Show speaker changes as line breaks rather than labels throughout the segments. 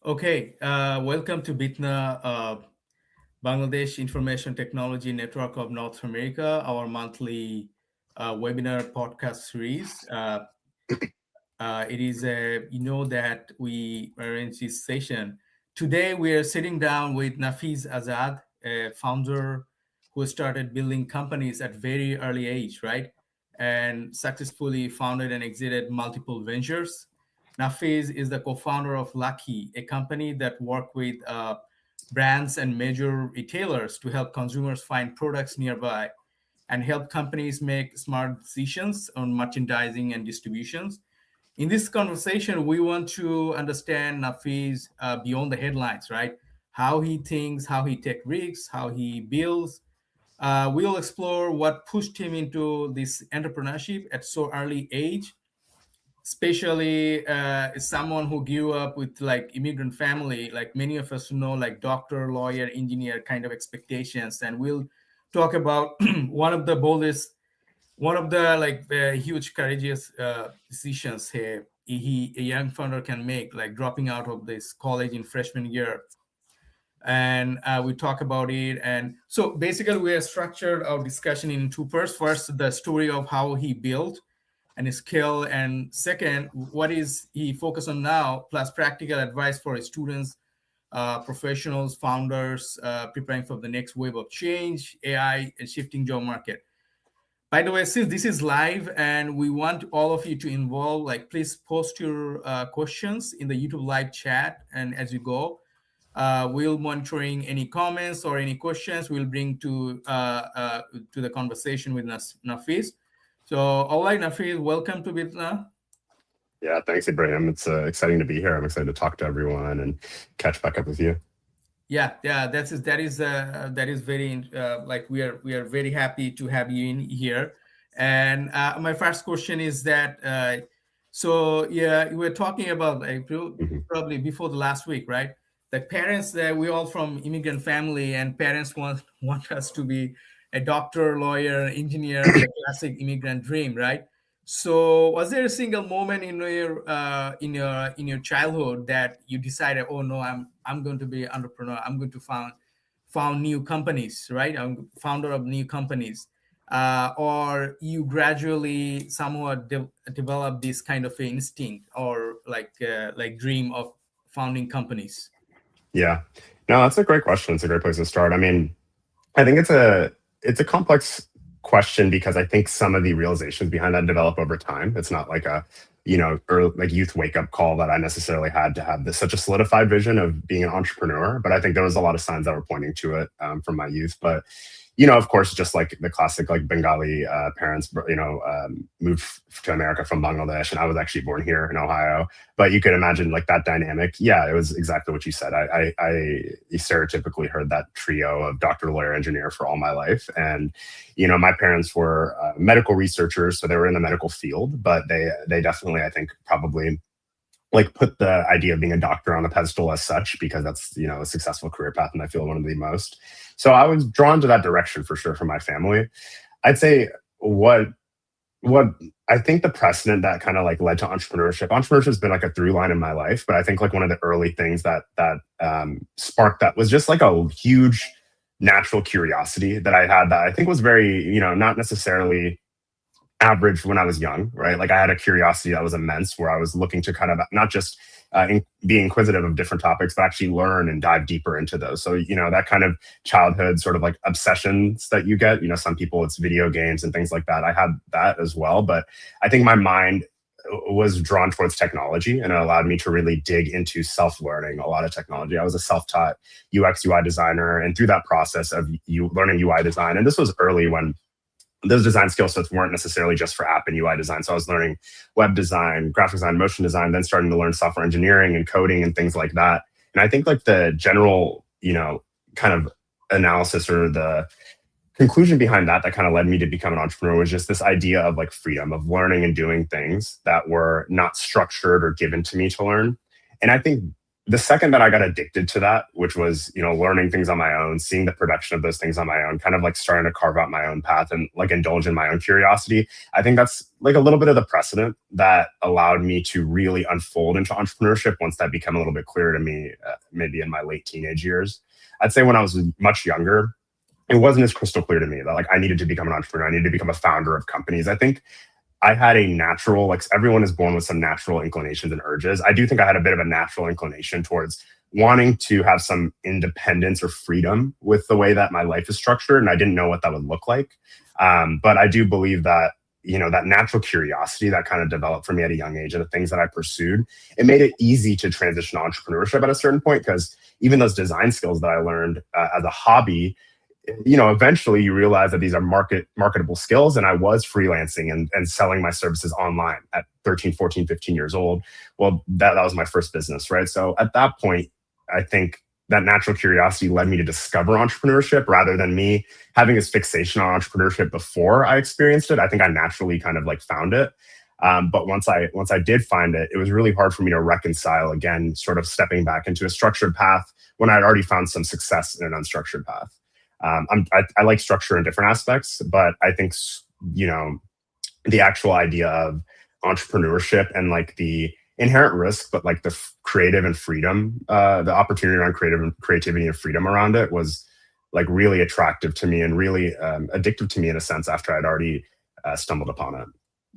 Okay, welcome to BITNA, Bangladesh Information Technology Network of North America, our monthly webinar podcast series. It is that we arrange this session. Today, we are sitting down with Nafis Azad, a founder who started building companies at very early age, right? And successfully founded and exited multiple ventures. Nafis is the co-founder of Lucky, a company that work with brands and major retailers to help consumers find products nearby and help companies make smart decisions on merchandising and distributions. In this conversation, we want to understand Nafis beyond the headlines, right? How he thinks, how he takes risks, how he builds. We'll explore what pushed him into this entrepreneurship at so early age, especially someone who grew up with like immigrant family, like many of us know, like doctor, lawyer, engineer kind of expectations. And we'll talk about one of the huge courageous decisions here a young founder can make, like dropping out of this college in freshman year. And we talk about it. And so basically we have structured our discussion in two parts. First, the story of how he built and his skill, and second, what is he focused on now, plus practical advice for his students, professionals, founders preparing for the next wave of change, AI, and shifting job market. By the way, since this is live and we want all of you to involve, like please post your questions in the YouTube live chat. And as you go, we'll monitoring any comments or any questions we'll bring to the conversation with Nafis. So, all right, Nafis, welcome to BITNA.
Yeah, thanks, Ibrahim. It's exciting to be here. I'm excited to talk to everyone and catch back up with you.
Yeah, that is very like we are very happy to have you in here. And my first question is that so yeah, we were talking about like probably before the last week, right? The parents that we all from immigrant family, and parents want us to be a doctor, lawyer, engineer, the classic immigrant dream, right? So, was there a single moment in your childhood that you decided, oh no, I'm going to be an entrepreneur. I'm going to found new companies, right? I'm founder of new companies, or you gradually somewhat develop this kind of instinct or like dream of founding companies.
Yeah, no, that's a great question. It's a great place to start. I mean, I think it's a complex question because I think some of the realizations behind that develop over time. It's not like a early, like youth wake up call that I necessarily had to have this such a solidified vision of being an entrepreneur. But I think there was a lot of signs that were pointing to it from my youth. But of course, just like the classic like Bengali parents, moved to America from Bangladesh, and I was actually born here in Ohio. But you could imagine like that dynamic. Yeah, it was exactly what you said. I stereotypically heard that trio of doctor, lawyer, engineer for all my life, and my parents were medical researchers, so they were in the medical field, but they definitely, I think, probably like put the idea of being a doctor on a pedestal as such because that's a successful career path, and I feel one of the most. So I was drawn to that direction for sure from my family. I'd say what I think the precedent that kind of like led to entrepreneurship. Entrepreneurship has been like a through line in my life, but I think like one of the early things that sparked that was just like a huge natural curiosity that I had that I think was very not necessarily average when I was young, right? Like I had a curiosity that was immense where I was looking to kind of not just be inquisitive of different topics, but actually learn and dive deeper into those. So, that kind of childhood sort of like obsessions that you get, some people it's video games and things like that. I had that as well, but I think my mind was drawn towards technology and it allowed me to really dig into self-learning a lot of technology. I was a self-taught UX UI designer, and through that process of you learning UI design, and this was early when those design skill sets weren't necessarily just for app and UI design. So I was learning web design, graphic design, motion design, then starting to learn software engineering and coding and things like that. And I think like the general, kind of analysis or the conclusion behind that kind of led me to become an entrepreneur was just this idea of like freedom, of learning and doing things that were not structured or given to me to learn. And I think the second that I got addicted to that, which was, learning things on my own, seeing the production of those things on my own, kind of like starting to carve out my own path and like indulge in my own curiosity, I think that's like a little bit of the precedent that allowed me to really unfold into entrepreneurship once that became a little bit clearer to me, maybe in my late teenage years. I'd say when I was much younger, it wasn't as crystal clear to me that like I needed to become an entrepreneur. I needed to become a founder of companies. I think I had a natural, like everyone is born with some natural inclinations and urges. I do think I had a bit of a natural inclination towards wanting to have some independence or freedom with the way that my life is structured. And I didn't know what that would look like. But I do believe that, that natural curiosity that kind of developed for me at a young age and the things that I pursued, it made it easy to transition to entrepreneurship at a certain point, because even those design skills that I learned as a hobby, eventually you realize that these are marketable skills. And I was freelancing and selling my services online at 13, 14, 15 years old. Well, that was my first business, right? So at that point, I think that natural curiosity led me to discover entrepreneurship rather than me having this fixation on entrepreneurship before I experienced it. I think I naturally kind of like found it. But once I did find it, it was really hard for me to reconcile again, sort of stepping back into a structured path when I'd already found some success in an unstructured path. I like structure in different aspects, but I think, the actual idea of entrepreneurship and like the inherent risk, but like the creative and freedom, the opportunity around creativity and freedom around it was like really attractive to me and really addictive to me in a sense after I'd already stumbled upon it.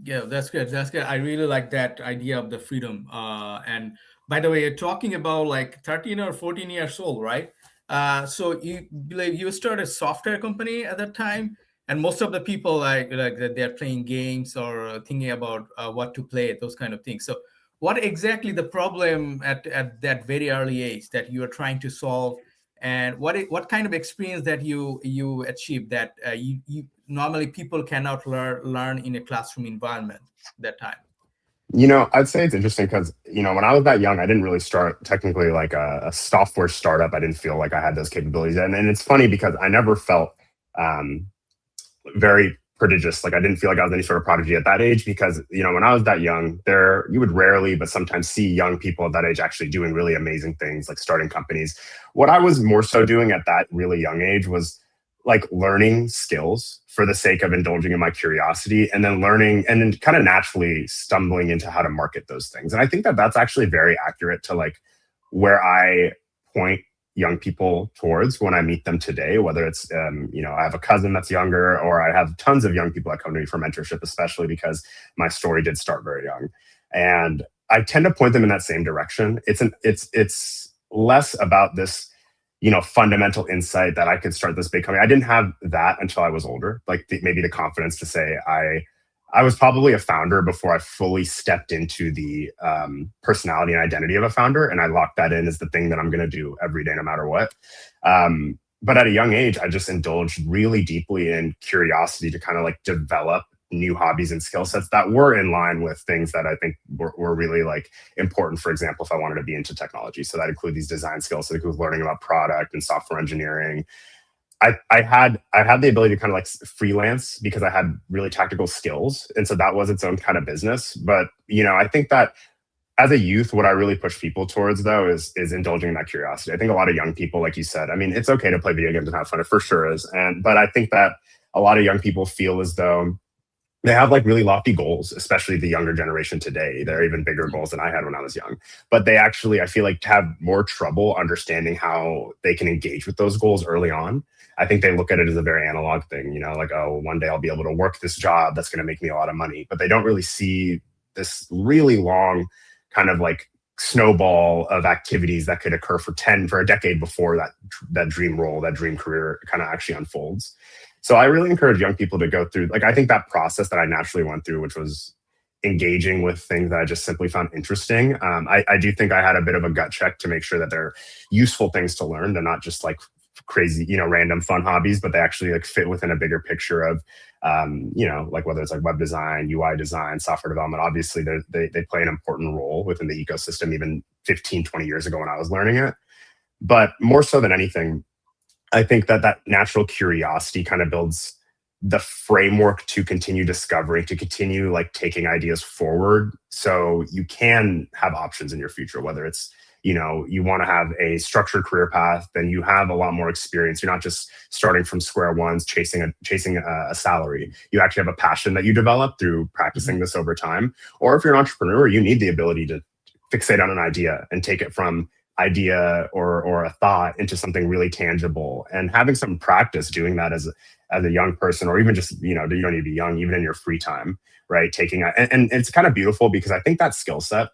Yeah, that's good. That's good. I really like that idea of the freedom. And by the way, you're talking about like 13 or 14 years old, right? So you believe you started a software company at that time, and most of the people like that they're playing games or thinking about what to play, those kind of things. So what exactly the problem at that very early age that you are trying to solve, and what kind of experience that you achieved that you normally people cannot learn in a classroom environment that time?
I'd say it's interesting because, when I was that young, I didn't really start technically like a software startup. I didn't feel like I had those capabilities. And it's funny because I never felt um, very prodigious. Like I didn't feel like I was any sort of prodigy at that age because, when I was that young, you would rarely, but sometimes see young people at that age actually doing really amazing things, like starting companies. What I was more so doing at that really young age was like learning skills for the sake of indulging in my curiosity and then learning and then kind of naturally stumbling into how to market those things. And I think that that's actually very accurate to like where I point young people towards when I meet them today, whether it's, I have a cousin that's younger, or I have tons of young people that come to me for mentorship, especially because my story did start very young. And I tend to point them in that same direction. It's less about this, fundamental insight that I could start this big company. I didn't have that until I was older, like maybe the confidence to say I was probably a founder before I fully stepped into the personality and identity of a founder. And I locked that in as the thing that I'm going to do every day, no matter what. But at a young age, I just indulged really deeply in curiosity to kind of like develop new hobbies and skill sets that were in line with things that I think were really like important. For example, if I wanted to be into technology, so that include these design skills, so that include learning about product and software engineering. I had the ability to kind of like freelance because I had really tactical skills, and so that was its own kind of business. But I think that as a youth, what I really push people towards though is indulging in that curiosity. I think a lot of young people, like you said, I mean, it's okay to play video games and have fun. It for sure is, but I think that a lot of young people feel as though they have like really lofty goals, especially the younger generation today. They're even bigger goals than I had when I was young. But they actually, I feel like, have more trouble understanding how they can engage with those goals early on. I think they look at it as a very analog thing, like, oh, one day I'll be able to work this job that's going to make me a lot of money. But they don't really see this really long kind of like snowball of activities that could occur for a decade before that dream role, that dream career kind of actually unfolds. So I really encourage young people to go through, like, I think that process that I naturally went through, which was engaging with things that I just simply found interesting. I do think I had a bit of a gut check to make sure that they're useful things to learn. They're not just like crazy, random fun hobbies, but they actually like fit within a bigger picture of, like whether it's like web design, UI design, software development. Obviously, they play an important role within the ecosystem even 15, 20 years ago when I was learning it. But more so than anything, I think that natural curiosity kind of builds the framework to continue discovering, to continue like taking ideas forward. So you can have options in your future, whether it's, you want to have a structured career path, then you have a lot more experience. You're not just starting from square one, chasing a salary. You actually have a passion that you develop through practicing this over time. Or if you're an entrepreneur, you need the ability to fixate on an idea and take it from idea or a thought into something really tangible. And having some practice doing that as a young person, or even just, you don't need to be young, even in your free time, right? And it's kind of beautiful because I think that skill set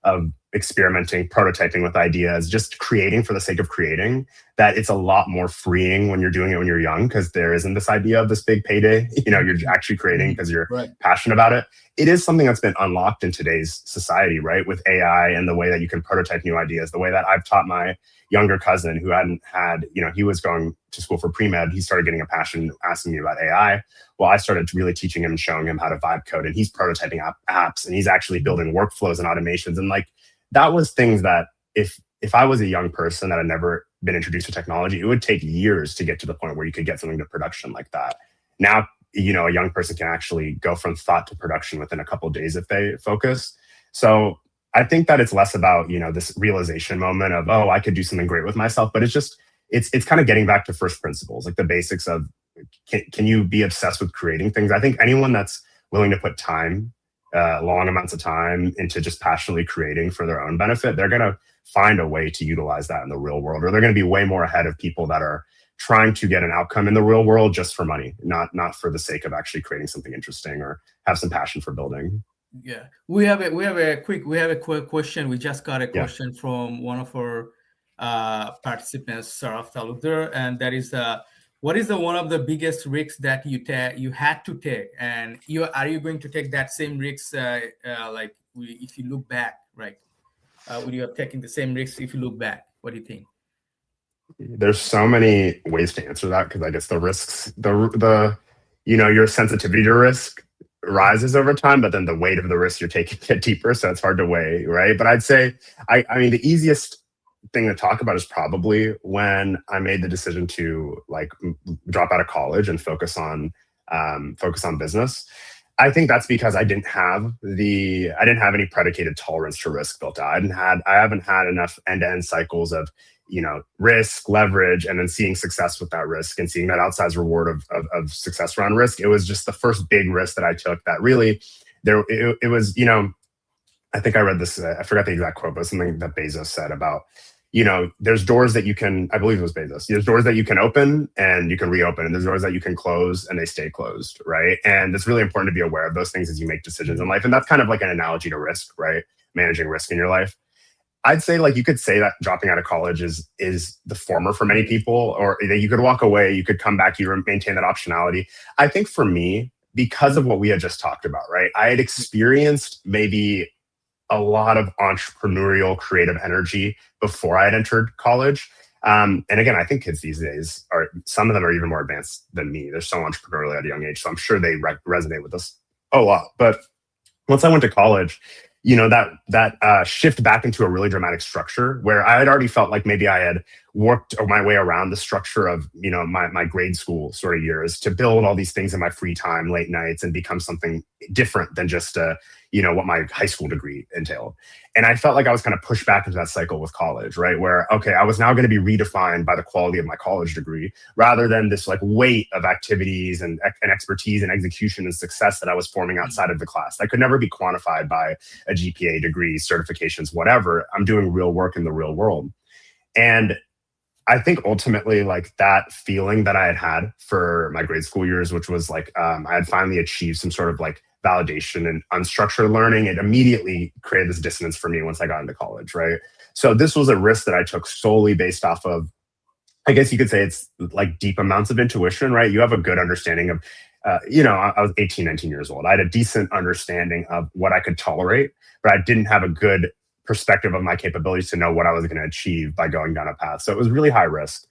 of experimenting, prototyping with ideas, just creating for the sake of creating, that it's a lot more freeing when you're doing it when you're young, because there isn't this idea of this big payday. You're actually creating because you're passionate about it. It is something that's been unlocked in today's society, right? With AI and the way that you can prototype new ideas, the way that I've taught my younger cousin who hadn't had, he was going to school for pre-med. He started getting a passion asking me about AI. Well, I started really teaching him and showing him how to vibe code, and he's prototyping apps, and he's actually building workflows and automations. And that was things that if I was a young person that had never been introduced to technology, it would take years to get to the point where you could get something to production like that. Now, a young person can actually go from thought to production within a couple of days if they focus. So I think that it's less about, this realization moment of, oh, I could do something great with myself, but it's kind of getting back to first principles, like the basics of, can you be obsessed with creating things? I think anyone that's willing to put time, long amounts of time into just passionately creating for their own benefit, they're going to find a way to utilize that in the real world, or they're going to be way more ahead of people that are trying to get an outcome in the real world just for money, not for the sake of actually creating something interesting or have some passion for building.
Yeah, we have a quick question. We just got a question from one of our participants, Saraf Talukdar, and that is, what is one of the biggest risks that you had to take, and are you going to take that same risks if you look back, right? Would you have taken the same risks if you look back? What do you think?
There's so many ways to answer that, because I guess the risks, your sensitivity to risk rises over time, but then the weight of the risk you're taking get deeper, so it's hard to weigh, right? But I'd say, I mean, the easiest thing to talk about is probably when I made the decision to drop out of college and focus on business. I think that's because I didn't have any predicated tolerance to risk built out. I haven't had enough end-to-end cycles of risk, leverage, and then seeing success with that risk and seeing that outsized reward of success around risk. It was just the first big risk that I took that really it was, I think I read this, I forgot the exact quote, but something that Bezos said about, there's doors that you can, I believe it was Bezos, there's doors that you can open and you can reopen, and there's doors that you can close and they stay closed, right? And it's really important to be aware of those things as you make decisions in life. And that's kind of like an analogy to risk, right? Managing risk in your life. I'd say you could say that dropping out of college is the former for many people, or that you could walk away, you could come back, you maintain that optionality. I think for me, because of what we had just talked about, right? I had experienced maybe a lot of entrepreneurial creative energy before I had entered college. And again, I think kids these days some of them are even more advanced than me. They're so entrepreneurial at a young age. So I'm sure they resonate with us a lot. But once I went to college, that shift back into a really dramatic structure where I had already felt like maybe I had worked my way around the structure of, my grade school sort of years to build all these things in my free time, late nights, and become something different than just, what my high school degree entailed. And I felt like I was kind of pushed back into that cycle with college, right? Where, okay, I was now going to be redefined by the quality of my college degree rather than this weight of activities and expertise and execution and success that I was forming outside of the class. That could never be quantified by a GPA, degree, certifications, whatever. I'm doing real work in the real world. And I think ultimately that feeling that I had for my grade school years, which was I had finally achieved some sort of validation and unstructured learning, it immediately created this dissonance for me once I got into college, right? So this was a risk that I took solely based off of, I guess you could say it's deep amounts of intuition, right? You have a good understanding of, I was 18, 19 years old. I had a decent understanding of what I could tolerate, but I didn't have a good perspective of my capabilities to know what I was going to achieve by going down a path. So it was really high risk.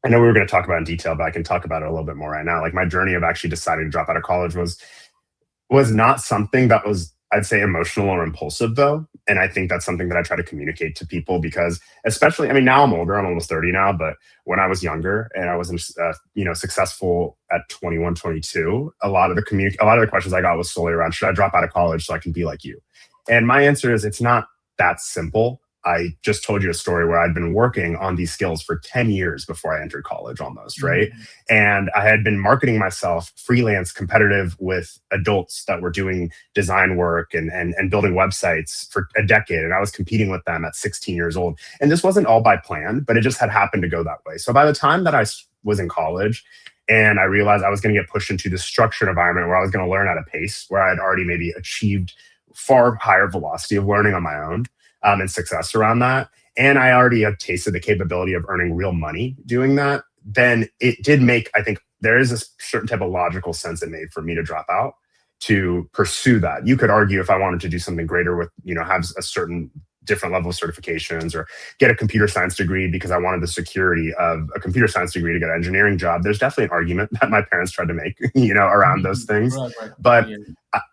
I know we were going to talk about it in detail, but I can talk about it a little bit more right now. My journey of actually deciding to drop out of college was not something that was, I'd say, emotional or impulsive though. And I think that's something that I try to communicate to people because especially, now I'm older, I'm almost 30 now, but when I was younger and I wasn't, successful at 21, 22, a lot of the questions I got was solely around, should I drop out of college so I can be like you? And my answer is, it's not that simple. I just told you a story where I'd been working on these skills for 10 years before I entered college almost, right?
Mhm.
And I had been marketing myself freelance, competitive with adults that were doing design work and building websites for a decade. And I was competing with them at 16 years old. And this wasn't all by plan, but it just had happened to go that way. So by the time that I was in college, and I realized I was going to get pushed into this structured environment where I was going to learn at a pace where I'd already maybe achieved far higher velocity of learning on my own, and success around that. And I already have tasted the capability of earning real money doing that. Then it did make, I think there is a certain type of logical sense it made for me to drop out to pursue that. You could argue if I wanted to do something greater with, have a certain different level of certifications or get a computer science degree because I wanted the security of a computer science degree to get an engineering job. There's definitely an argument that my parents tried to make, around those things.
Right.
But
Yeah.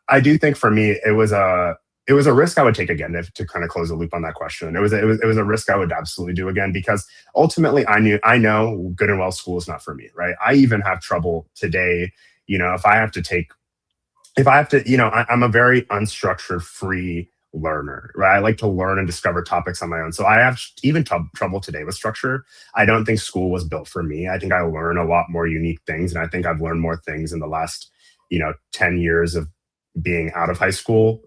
I do think for me, it was a risk I would take again to kind of close the loop on that question. It was a risk I would absolutely do again because ultimately I know good and well school is not for me, right? I even have trouble today, if I have to, I'm a very unstructured, free learner, right? I like to learn and discover topics on my own. So I have even trouble today with structure. I don't think school was built for me. I think I learn a lot more unique things, and I think I've learned more things in the last 10 years of being out of high school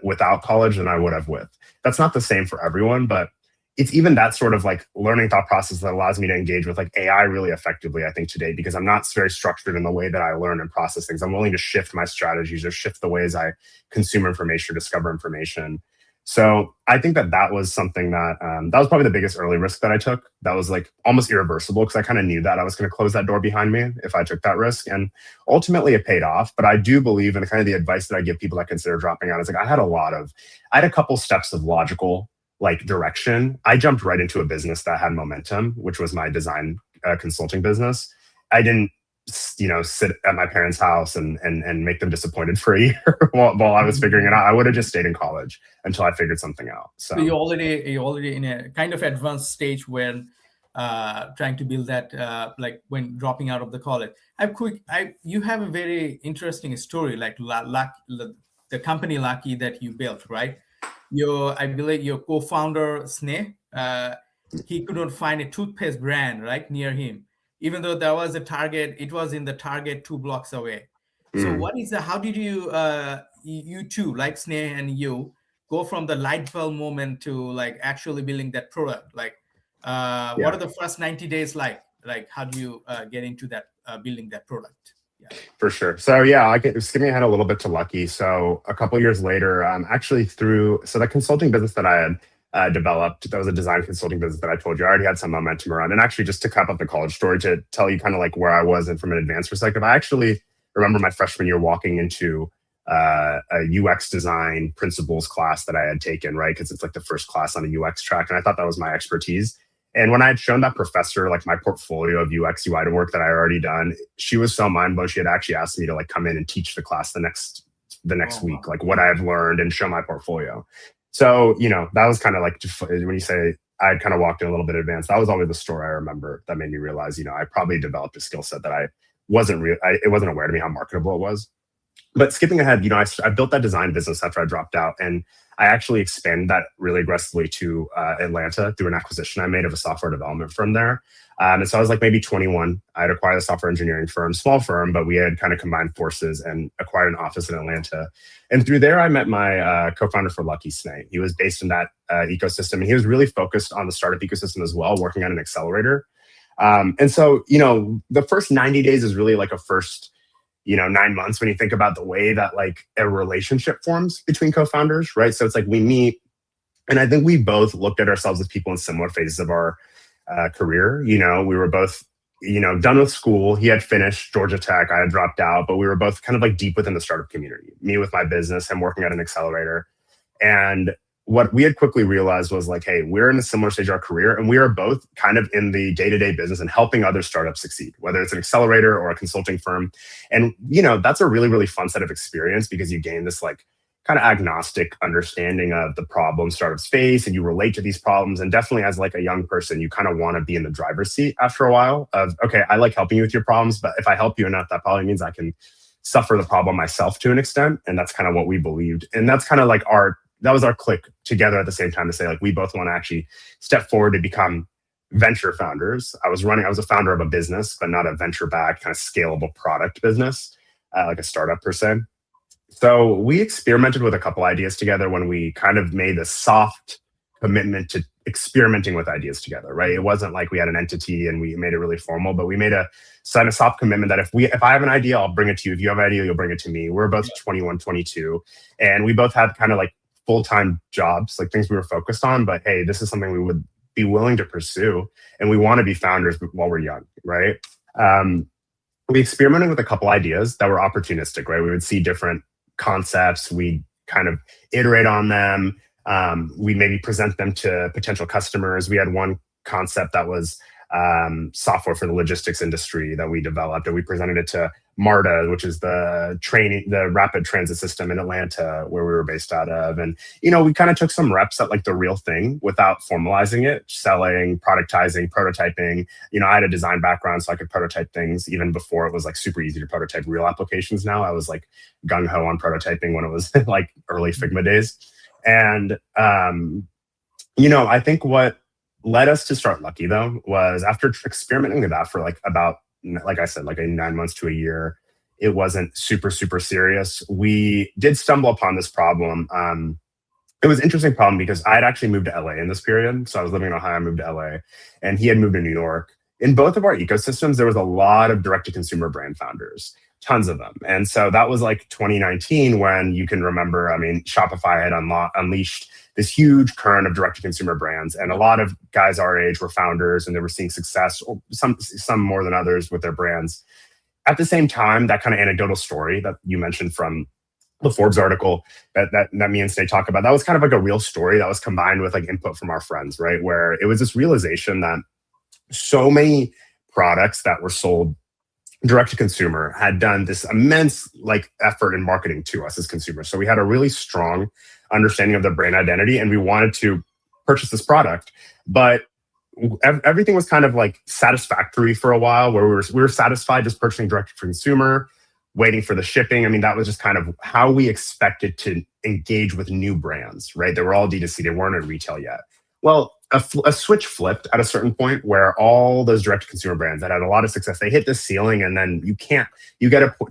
without college than I would have with. That's not the same for everyone, but it's even that sort of like learning thought process that allows me to engage with like AI really effectively, I think, today, because I'm not very structured in the way that I learn and process things. I'm willing to shift my strategies or shift the ways I consume information, discover information. So I think that was something that that was probably the biggest early risk that I took. That was like almost irreversible because I kind of knew that I was going to close that door behind me if I took that risk. And ultimately it paid off. But I do believe in kind of the advice that I give people that consider dropping out is like I had a couple steps of logical like direction. I jumped right into a business that had momentum, which was my design consulting business. I didn't sit at my parents' house and make them disappointed for a year while I was figuring it out. I would have just stayed in college until I figured something out. So
you're already in a kind of advanced stage when trying to build that like when dropping out of the college. You have a very interesting story, like the company Lucky that you built, right? I believe your co-founder Sneh, he couldn't find a toothpaste brand right near him, even though there was a Target. It was in the Target 2 blocks away. So how did you two, like Sneh and you, go from the light bulb moment to like actually building that product? Like, what are the first 90 days like? Like, how do you get into that building that product? Yeah.
For sure. So yeah, skipping ahead a little bit to Lucky. So a couple years later, actually the consulting business that I had developed, that was a design consulting business that I told you I already had some momentum around. And actually, just to cap up the college story, to tell you kind of like where I was and from an advanced perspective, I actually remember my freshman year walking into a UX design principles class that I had taken, right? Because it's like the first class on a UX track. And I thought that was my expertise. And when I had shown that professor like my portfolio of UX UI work that I had already done, she was so mind blown. She had actually asked me to like come in and teach the class the next week, like what I have learned and show my portfolio. So, that was kind of like when you say I had kind of walked in a little bit advanced, that was always the story I remember that made me realize, I probably developed a skill set that it wasn't aware to me how marketable it was. But skipping ahead, I built that design business after I dropped out, and I actually expanded that really aggressively to Atlanta through an acquisition I made of a software development firm there. And so I was like maybe 21. I had acquired a software engineering firm, small firm, but we had kind of combined forces and acquired an office in Atlanta. And through there, I met my co-founder for Lucky, Sneh. He was based in that ecosystem, and he was really focused on the startup ecosystem as well, working on an accelerator. And so, the first 90 days is really like a first 9 months when you think about the way that like a relationship forms between co-founders, right? So it's like we meet, and I think we both looked at ourselves as people in similar phases of our career. We were both, done with school. He had finished Georgia Tech. I had dropped out, but we were both kind of like deep within the startup community. Me with my business, him working at an accelerator. And what we had quickly realized was like, hey, we're in a similar stage of our career, and we are both kind of in the day-to-day business and helping other startups succeed, whether it's an accelerator or a consulting firm. And, that's a really, really fun set of experience because you gain this like kind of agnostic understanding of the problem startups face, and you relate to these problems. And definitely as like a young person, you kind of want to be in the driver's seat after a while of, okay, I like helping you with your problems, but if I help you enough, that probably means I can suffer the problem myself to an extent. And that's kind of what we believed. And that's kind of like our our click together at the same time to say, like, we both want to actually step forward to become venture founders. I was a founder of a business, but not a venture backed kind of scalable product business, like a startup per se. So we experimented with a couple ideas together when we kind of made a soft commitment to experimenting with ideas together, right? It wasn't like we had an entity and we made it really formal, but we made a soft commitment that if I have an idea, I'll bring it to you. If you have an idea, you'll bring it to me. We're both 21, 22, and we both had kind of like full-time jobs, like things we were focused on, but hey, this is something we would be willing to pursue, and we want to be founders while we're young, right? We experimented with a couple ideas that were opportunistic, right? We would see different concepts, we kind of iterate on them, we maybe present them to potential customers. We had one concept that was software for the logistics industry that we developed, and we presented it to MARTA, which is the rapid transit system in Atlanta, where we were based out of. And, we kind of took some reps at like the real thing without formalizing it, selling, productizing, prototyping. I had a design background, so I could prototype things even before it was like super easy to prototype real applications. Now I was like gung-ho on prototyping when it was like early Figma days. And, I think what led us to start Lucky, though, was after experimenting with that for like I said, like 9 months to a year, it wasn't super, super serious. We did stumble upon this problem. It was an interesting problem because I had actually moved to LA in this period. So I was living in Ohio, I moved to LA, and he had moved to New York. In both of our ecosystems, there was a lot of direct-to-consumer brand founders, tons of them. And so that was like 2019 when you can remember, Shopify had unleashed this huge current of direct-to-consumer brands. And a lot of guys our age were founders and they were seeing success, or some more than others with their brands. At the same time, that kind of anecdotal story that you mentioned from the Forbes article that me and Snake talk about, that was kind of like a real story that was combined with like input from our friends, right? Where it was this realization that so many products that were sold direct to consumer had done this immense like effort in marketing to us as consumers. So we had a really strong understanding of the brand identity and we wanted to purchase this product, but everything was kind of like satisfactory for a while, where we were satisfied just purchasing direct to consumer, waiting for the shipping. That was just kind of how we expected to engage with new brands, right? They were all D2C, they weren't in retail yet. Well, a switch flipped at a certain point where all those direct-to-consumer brands that had a lot of success, they hit the ceiling, and then you get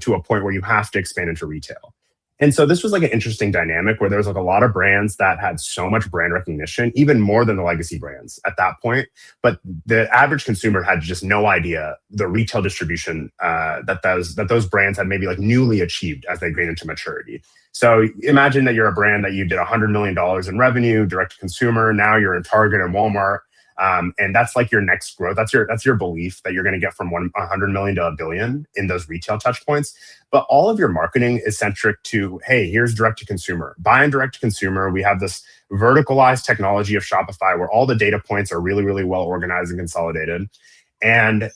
to a point where you have to expand into retail. And so this was like an interesting dynamic where there was like a lot of brands that had so much brand recognition, even more than the legacy brands at that point. But the average consumer had just no idea the retail distribution that those brands had maybe like newly achieved as they gained into maturity. So imagine that you're a brand that you did $100 million in revenue, direct to consumer. Now you're in Target and Walmart. And that's like your next growth. That's your belief that you're going to get from 100 million to $1 billion in those retail touch points. But all of your marketing is centric to, hey, here's direct to consumer. Buying direct to consumer, we have this verticalized technology of Shopify where all the data points are really, really well organized and consolidated. And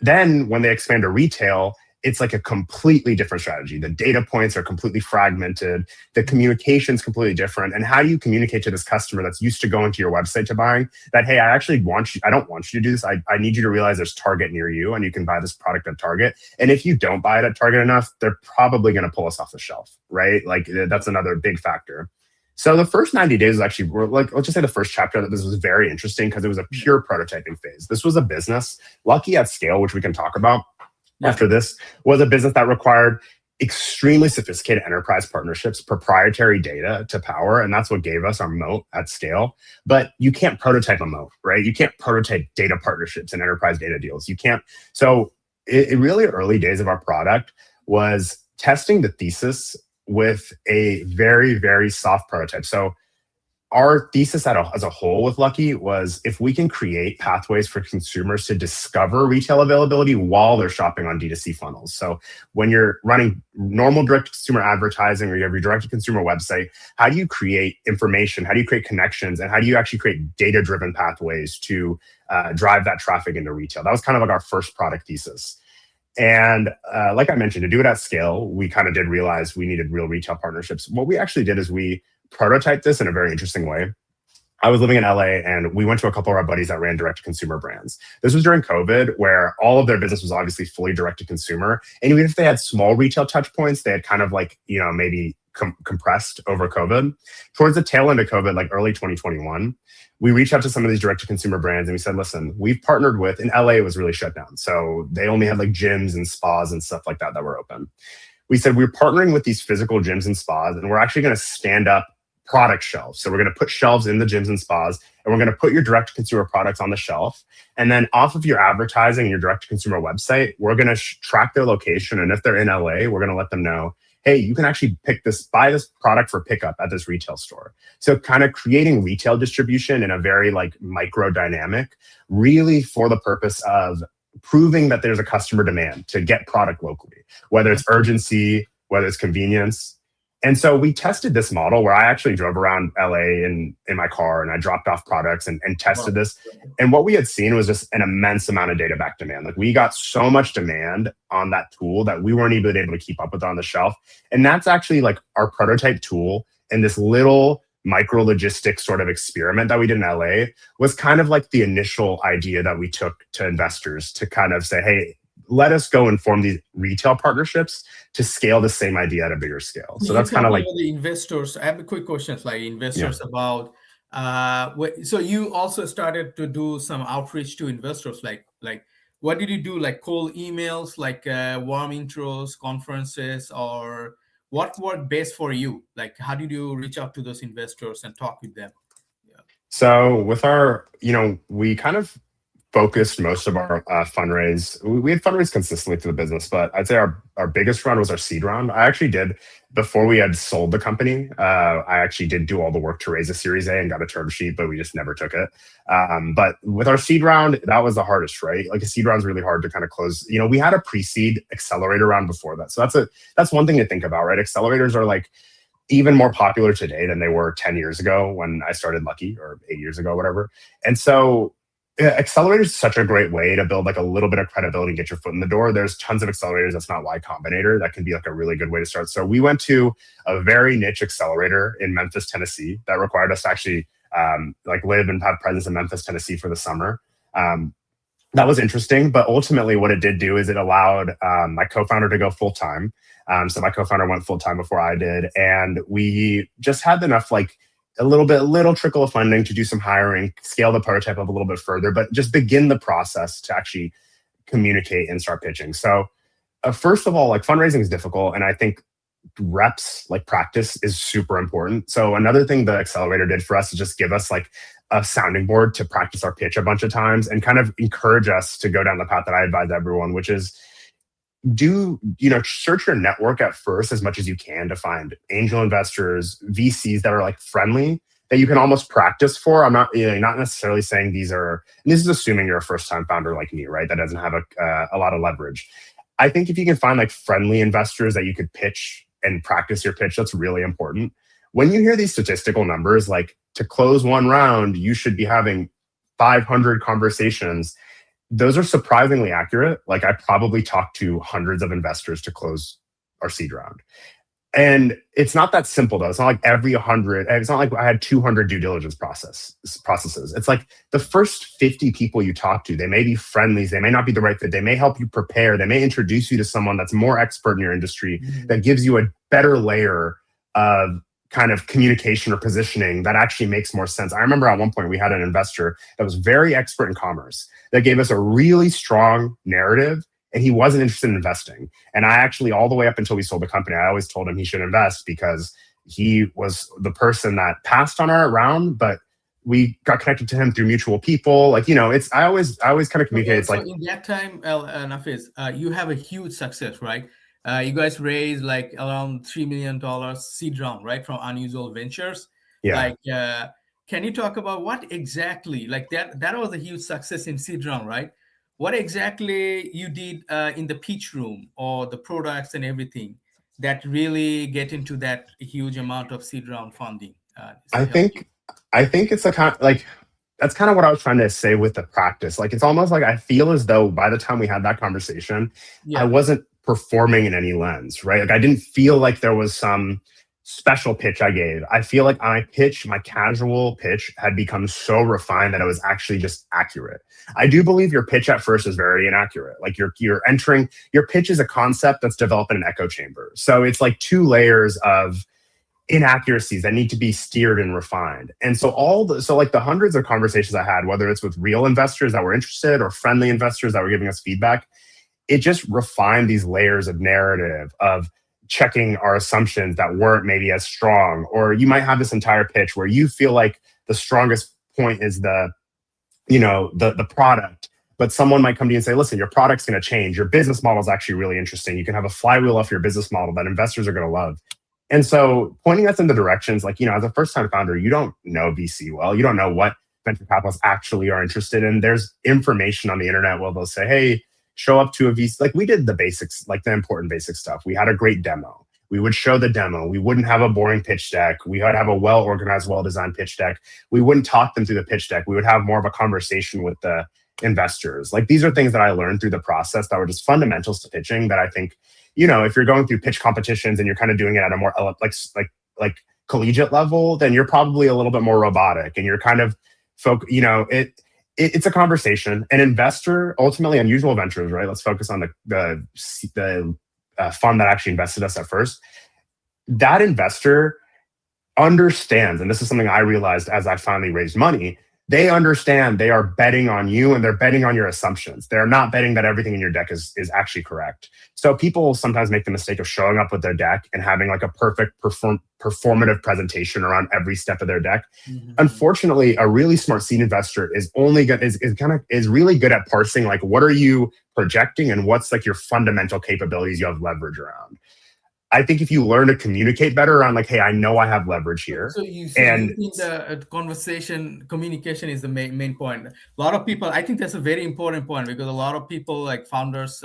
then when they expand to retail, it's like a completely different strategy. The data points are completely fragmented. The communication's completely different. And how do you communicate to this customer that's used to going to your website to buying that, hey, I don't want you to do this. I need you to realize there's Target near you and you can buy this product at Target. And if you don't buy it at Target enough, they're probably going to pull us off the shelf, right? Like that's another big factor. So the first 90 days actually were like, let's just say the first chapter that this was very interesting because it was a pure prototyping phase. This was a business, Lucky at scale, which we can talk about. After this was a business that required extremely sophisticated enterprise partnerships, proprietary data to power, and that's what gave us our moat at scale. But you can't prototype a moat, right? You can't prototype data partnerships and enterprise data deals. You can't. So it really early days of our product was testing the thesis with a very, very soft prototype. So our thesis as a whole with Lucky was if we can create pathways for consumers to discover retail availability while they're shopping on D2C funnels. So when you're running normal direct-to-consumer advertising or you have your direct-to-consumer website, how do you create information? How do you create connections? And how do you actually create data-driven pathways to drive that traffic into retail? That was kind of like our first product thesis. And like I mentioned, to do it at scale, we kind of did realize we needed real retail partnerships. What we actually did is we prototyped this in a very interesting way. I was living in LA and we went to a couple of our buddies that ran direct to consumer brands. This was during COVID where all of their business was obviously fully direct to consumer. And even if they had small retail touch points, they had kind of like, maybe compressed over COVID. Towards the tail end of COVID, like early 2021, we reached out to some of these direct-to-consumer brands and we said, listen, we've partnered with, in LA, it was really shut down. So they only had like gyms and spas and stuff like that were open. We said, we're partnering with these physical gyms and spas, and we're actually going to stand up product shelves. So we're going to put shelves in the gyms and spas, and we're going to put your direct-to-consumer products on the shelf. And then off of your advertising and your direct-to-consumer website, we're going to track their location. And if they're in LA, we're going to let them know, hey, you can actually buy this product for pickup at this retail store. So kind of creating retail distribution in a very like micro dynamic, really for the purpose of proving that there's a customer demand to get product locally, whether it's urgency, whether it's convenience. And so we tested this model where I actually drove around LA in my car and I dropped off products and tested this. And what we had seen was just an immense amount of data back demand. Like we got so much demand on that tool that we weren't even able to keep up with it on the shelf. And that's actually like our prototype tool. And this little micro logistics sort of experiment that we did in LA was kind of like the initial idea that we took to investors to kind of say, hey, let us go and form these retail partnerships to scale the same idea at a bigger scale. So that's kind of like
the investors. I have a quick question, like investors about. So you also started to do some outreach to investors. Like what did you do? Like cold emails, like warm intros, conferences, or what worked best for you? Like how did you reach out to those investors and talk with them? Yeah.
So with our, we kind of focused most of our fundraise. We had fundraised consistently through the business, but I'd say our biggest round was our seed round. I actually did, before we had sold the company, I actually did do all the work to raise a Series A and got a term sheet, but we just never took it. But with our seed round, that was the hardest, right? Like a seed round is really hard to kind of close. We had a pre-seed accelerator round before that. So that's one thing to think about, right? Accelerators are like even more popular today than they were 10 years ago when I started Lucky, or 8 years ago, whatever. And so accelerators is such a great way to build like a little bit of credibility and get your foot in the door. There's tons of accelerators that's not Y Combinator. That can be like a really good way to start. So we went to a very niche accelerator in Memphis, Tennessee that required us to actually live and have presence in Memphis, Tennessee for the summer. That was interesting, but ultimately what it did do is it allowed my co-founder to go full-time. So my co-founder went full-time before I did. And we just had enough a little trickle of funding to do some hiring, scale the prototype up a little bit further, but just begin the process to actually communicate and start pitching. So first of all, fundraising is difficult. And I think reps, practice is super important. So another thing the accelerator did for us is just give us a sounding board to practice our pitch a bunch of times and kind of encourage us to go down the path that I advise everyone, which is search your network at first as much as you can to find angel investors, VCs that are friendly, that you can almost practice for. I'm not necessarily saying these are, and this is assuming you're a first time founder like me, right? That doesn't have a lot of leverage. I think if you can find friendly investors that you could pitch and practice your pitch, that's really important. When you hear these statistical numbers, to close one round, you should be having 500 conversations. Those are surprisingly accurate. I probably talked to hundreds of investors to close our seed round. And it's not that simple though. It's not it's not like I had 200 due diligence processes. It's the first 50 people you talk to, they may be friendlies, they may not be the right fit, they may help you prepare, they may introduce you to someone that's more expert in your industry, that gives you a better layer of kind of communication or positioning that actually makes more sense. I remember at one point we had an investor that was very expert in commerce that gave us a really strong narrative, and he wasn't interested in investing. And I actually, all the way up until we sold the company, I always told him he should invest because he was the person that passed on our round, but we got connected to him through mutual people. I always kind of communicate.
So in that time, Nafis, you have a huge success, right? You guys raised around $3 million seed round, right, from Unusual Ventures.
Yeah.
Can you talk about what exactly that was a huge success in seed round, right? What exactly you did in the pitch room or the products and everything that really get into that huge amount of seed round funding?
I think it's that's kind of what I was trying to say with the practice. It's almost I feel as though by the time we had that conversation, I wasn't performing in any lens, right? I didn't feel like there was some special pitch I gave. I feel like my casual pitch had become so refined that it was actually just accurate. I do believe your pitch at first is very inaccurate. Your pitch is a concept that's developed in an echo chamber. So it's two layers of inaccuracies that need to be steered and refined. And so like the hundreds of conversations I had, whether it's with real investors that were interested or friendly investors that were giving us feedback, it just refined these layers of narrative of checking our assumptions that weren't maybe as strong. Or you might have this entire pitch where you feel like the strongest point is the product, but someone might come to you and say, listen, your product's going to change. Your business model is actually really interesting. You can have a flywheel off your business model that investors are going to love. And so pointing us in the directions, like, as a first-time founder, you don't know VC well. You don't know what venture capitalists actually are interested in. There's information on the internet where they'll say, hey, show up to a VC. Like we did the basics, like the important basic stuff. We had a great demo. We would show the demo. We wouldn't have a boring pitch deck. We would have a well-organized, well-designed pitch deck. We wouldn't talk them through the pitch deck. We would have more of a conversation with the investors. Like these are things that I learned through the process that were just fundamentals to pitching that I think, if you're going through pitch competitions and you're kind of doing it at a more like collegiate level, then you're probably a little bit more robotic and you're kind of it's a conversation. An investor, ultimately Unusual Ventures, right? Let's focus on the fund that actually invested us at first. That investor understands, and this is something I realized as I finally raised money, they understand they are betting on you and they're betting on your assumptions. They're not betting that everything in your deck is actually correct. So people sometimes make the mistake of showing up with their deck and having like a perfect performative presentation around every step of their deck. Mm-hmm. Unfortunately, a really smart seed investor is really good at parsing like what are you projecting and what's like your fundamental capabilities you have leverage around. I think if you learn to communicate better around like, hey, I know I have leverage here.
So you think the communication is the main point. A lot of people, I think that's a very important point because a lot of people like founders,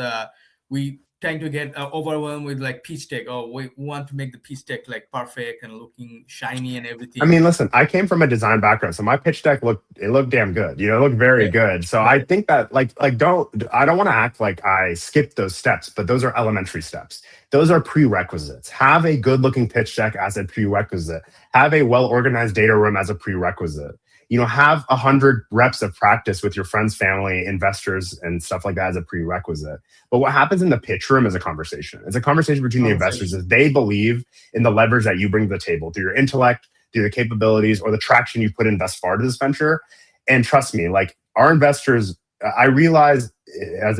we tend to get overwhelmed with like pitch deck. Oh, we want to make the pitch deck like perfect and looking shiny and everything.
I mean, listen, I came from a design background, so my pitch deck looked damn good. It looked very good. So I think that I don't want to act like I skipped those steps, but those are elementary steps. Those are prerequisites. Have a good looking pitch deck as a prerequisite. Have a well organized data room as a prerequisite. Have 100 reps of practice with your friends, family, investors, and stuff like that as a prerequisite. But what happens in the pitch room is a conversation. It's a conversation between the investors as they believe in the leverage that you bring to the table through your intellect, through the capabilities, or the traction you put in thus far to this venture. And trust me, like our investors, I realize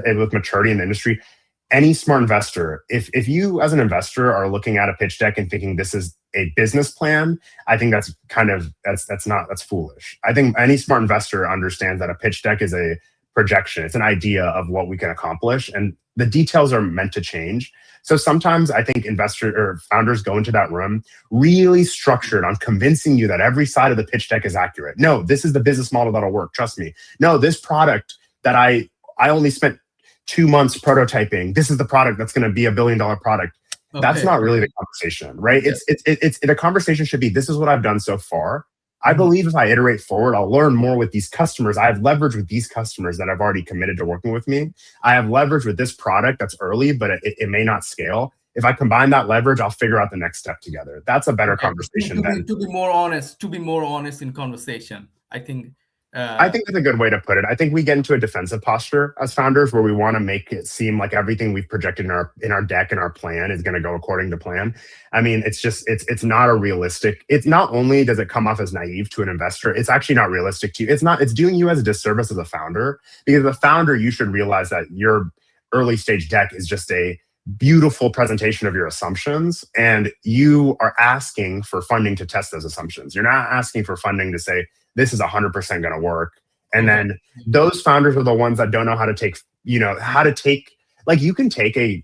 with maturity in the industry, any smart investor, if you as an investor are looking at a pitch deck and thinking this is a business plan, I think that's foolish. I think any smart investor understands that a pitch deck is a projection. It's an idea of what we can accomplish, and the details are meant to change. So sometimes I think investors or founders go into that room really structured on convincing you that every side of the pitch deck is accurate. No, this is the business model that'll work. Trust me. No, this product that I only spent 2 months prototyping. This is the product that's going to be $1 billion product. Okay. That's not really the conversation, right? Yeah. It's the conversation should be, this is what I've done so far. I believe if I iterate forward, I'll learn more with these customers. I have leverage with these customers that have already committed to working with me. I have leverage with this product that's early, but it may not scale. If I combine that leverage, I'll figure out the next step together. That's a better conversation.
To be more honest in conversation, I think
that's a good way to put it. I think we get into a defensive posture as founders where we want to make it seem like everything we've projected in our deck and our plan is going to go according to plan. I mean, it's not a realistic. It's not only does it come off as naive to an investor, it's actually not realistic to you. It's doing you as a disservice as a founder, because as a founder, you should realize that your early stage deck is just a beautiful presentation of your assumptions, and you are asking for funding to test those assumptions. You're not asking for funding to say, this is 100% going to work. And then those founders are the ones that don't know how to take, like you can take a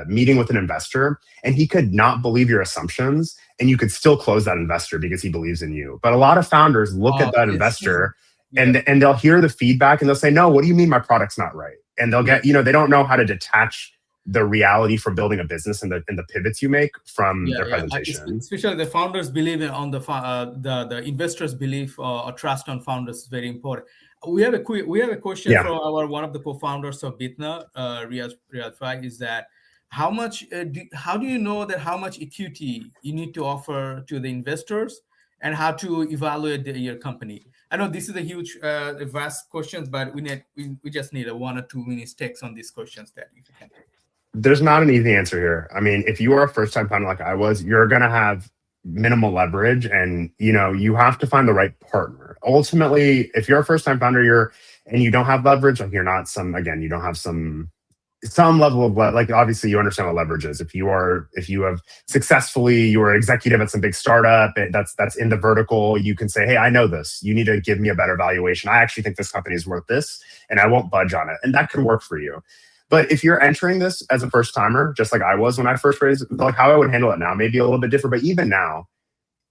meeting with an investor and he could not believe your assumptions and you could still close that investor because he believes in you. But a lot of founders look at that investor and they'll hear the feedback and they'll say, no, what do you mean my product's not right? And they'll get, they don't know how to detach the reality for building a business and the pivots you make from their presentation.
Especially the founders believe on the investors' belief or trust on founders is very important. We have a question from one of the co-founders of BITNA, Riyadh Fai, is that how do you know that how much equity you need to offer to the investors and how to evaluate your company? I know this is a huge, vast question, but we just need a 1 or 2 minutes takes on these questions that if you can.
There's not an easy answer here. I mean, if you are a first-time founder like I was, you're going to have minimal leverage, and you have to find the right partner. Ultimately, if you're a first time founder, and you don't have leverage, like you're not you don't have some level of like, obviously you understand what leverage is. If you have successfully, you are executive at some big startup that's in the vertical, you can say, hey, I know this, you need to give me a better valuation, I actually think this company is worth this, and I won't budge on it, and that can work for you. But if you're entering this as a first timer, just like I was when I first raised, like how I would handle it now maybe a little bit different, but even now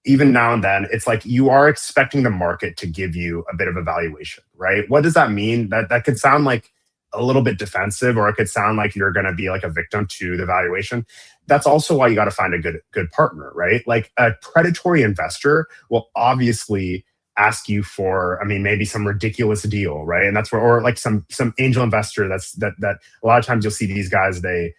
and then, it's like you are expecting the market to give you a bit of a valuation, right? What does that mean? That could sound like a little bit defensive, or it could sound like you're going to be like a victim to the valuation. That's also why you got to find a good partner, right? Like a predatory investor will obviously ask you for, maybe some ridiculous deal, right? And that's where, or like some angel investor that a lot of times you'll see these guys, they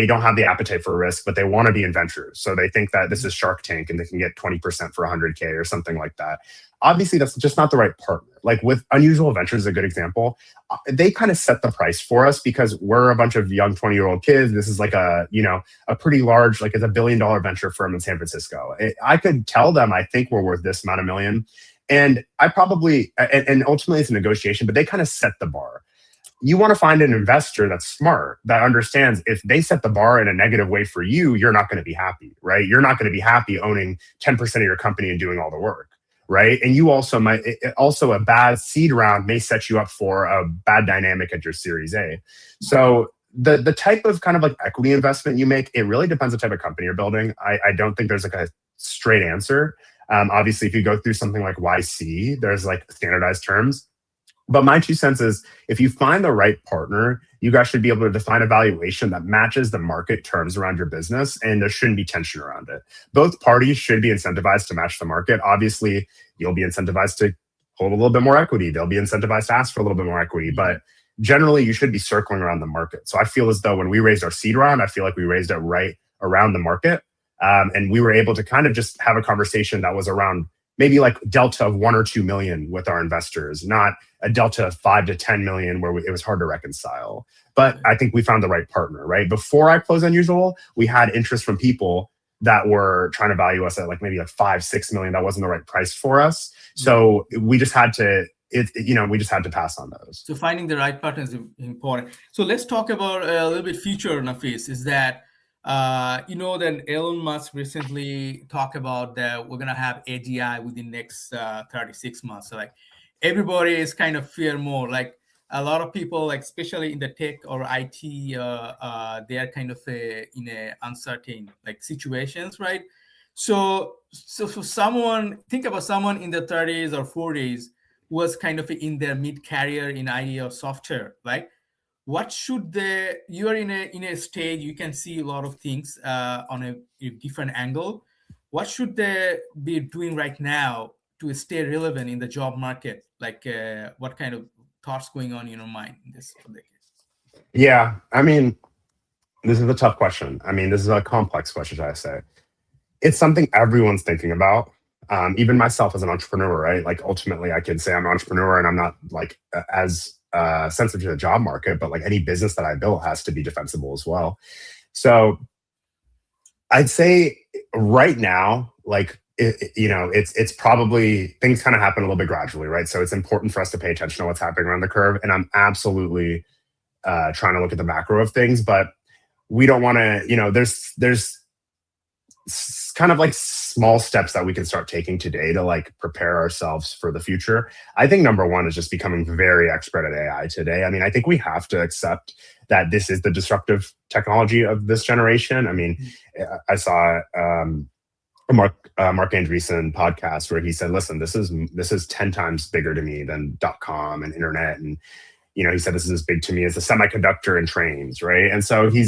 don't have the appetite for risk, but they want to be inventors. So they think that this is Shark Tank and they can get 20% for 100K or something like that. Obviously, that's just not the right partner. Like with Unusual Ventures is a good example. They kind of set the price for us because we're a bunch of young 20-year-old kids. This is like a pretty large, like it's $1 billion venture firm in San Francisco. I could tell them, I think we're worth this amount of million. And I probably, and ultimately it's a negotiation, but they kind of set the bar. You want to find an investor that's smart, that understands if they set the bar in a negative way for you, you're not going to be happy, right? You're not going to be happy owning 10% of your company and doing all the work, right? And you also also a bad seed round may set you up for a bad dynamic at your Series A. So the type of kind of like equity investment you make, it really depends on the type of company you're building. I don't think there's like a straight answer. Obviously, if you go through something like YC, there's like standardized terms. But my 2 cents is, if you find the right partner, you guys should be able to define a valuation that matches the market terms around your business, and there shouldn't be tension around it. Both parties should be incentivized to match the market. Obviously, you'll be incentivized to hold a little bit more equity. They'll be incentivized to ask for a little bit more equity. But generally, you should be circling around the market. So I feel as though when we raised our seed round, I feel like we raised it right around the market. And we were able to kind of just have a conversation that was around maybe like delta of 1 or 2 million with our investors, not a delta of 5 to 10 million where it was hard to reconcile. But I think we found the right partner, right? Before I closed Unusual, we had interest from people that were trying to value us at like maybe like 5, 6 million. That wasn't the right price for us. So we just had to, we just had to pass on those.
So finding the right partner is important. So let's talk about a little bit future, Nafis, is that that Elon Musk recently talked about that we're going to have AGI within next 36 months. So like everybody is kind of fear more. Like a lot of people, like especially in the tech or IT, they are kind of in a uncertain like situations, right? So for someone, think about someone in the 30s or 40s who was kind of in their mid-career in IT or software, right? What should you are in a stage, you can see a lot of things on a different angle. What should they be doing right now to stay relevant in the job market? Like what kind of thoughts going on in your mind in this?
Yeah, this is a tough question. This is a complex question, should I say. It's something everyone's thinking about. Even myself as an entrepreneur, right? Like ultimately I could say I'm an entrepreneur and I'm not like as sensitive to the job market, but like any business that I build has to be defensible as well. So I'd say right now, like, it's probably, things kind of happen a little bit gradually, right? So it's important for us to pay attention to what's happening around the curve. And I'm absolutely trying to look at the macro of things, but we don't want to, there's kind of like small steps that we can start taking today to like prepare ourselves for the future. I think number one is just becoming very expert at AI today. I think we have to accept that this is the disruptive technology of this generation. I saw a Mark Andreessen podcast where he said, listen, this is 10 times bigger to me than .com and internet. And he said, this is as big to me as a semiconductor and trains, right? And so he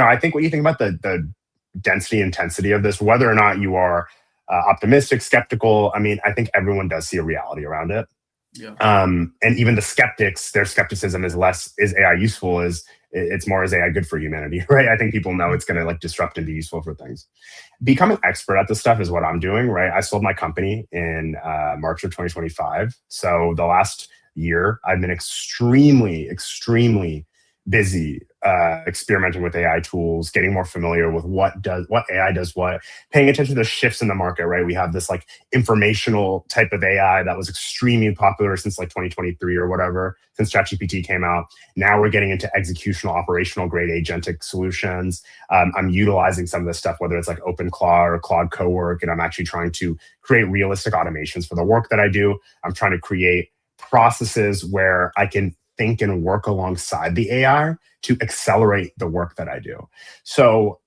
I think when you think about the density, intensity of this, whether or not you are optimistic, skeptical, I think everyone does see a reality around it.
Yeah.
And even the skeptics, their skepticism is less, is AI useful? It's more, is AI good for humanity, right? I think people know it's going to like disrupt and be useful for things. Becoming expert at this stuff is what I'm doing, right? I sold my company in March of 2025. So the last year, I've been extremely, extremely busy experimenting with AI tools, getting more familiar with what AI does what, paying attention to the shifts in the market, right? We have this like informational type of AI that was extremely popular since like 2023 or whatever, since ChatGPT came out. Now we're getting into executional, operational grade agentic solutions. I'm utilizing some of this stuff, whether it's like OpenClaw or Claude Cowork, and I'm actually trying to create realistic automations for the work that I do. I'm trying to create processes where I can think and work alongside the AI to accelerate the work that I do. So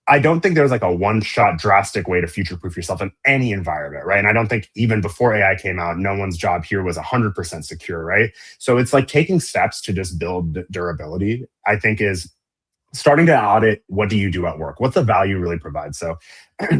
I don't think there's like a one-shot drastic way to future-proof yourself in any environment, right? And I don't think even before AI came out, no one's job here was 100% secure, right? So it's like taking steps to just build durability, I think, is starting to audit what do you do at work? What's the value really provides? So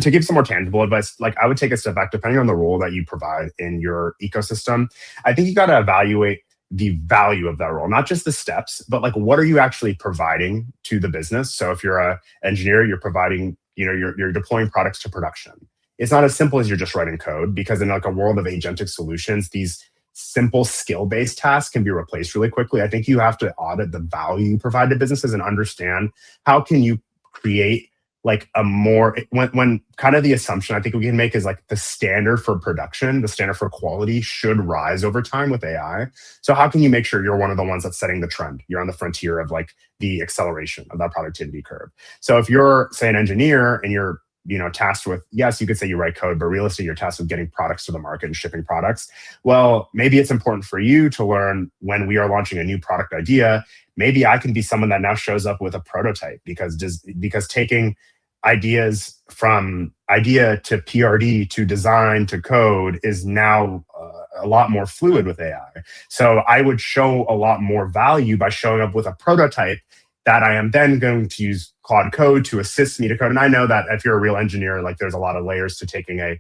to give some more tangible advice, like I would take a step back, depending on the role that you provide in your ecosystem. I think you got to evaluate the value of that role, not just the steps, but like what are you actually providing to the business? So if you're an engineer, you're providing, you're deploying products to production. It's not as simple as you're just writing code, because in like a world of agentic solutions, these simple skill-based tasks can be replaced really quickly. I think you have to audit the value you provide to businesses and understand how can you create like a more, when kind of the assumption I think we can make is like the standard for production, the standard for quality should rise over time with AI. So how can you make sure you're one of the ones that's setting the trend? You're on the frontier of like the acceleration of that productivity curve. So if you're, say, an engineer and you're tasked with, yes, you could say you write code, but realistically, you're tasked with getting products to the market and shipping products. Well, maybe it's important for you to learn when we are launching a new product idea, maybe I can be someone that now shows up with a prototype, because taking ideas from idea to PRD to design to code is now a lot more fluid with AI. So I would show a lot more value by showing up with a prototype that I am then going to use Claude Code to assist me to code. And I know that if you're a real engineer, like there's a lot of layers to taking a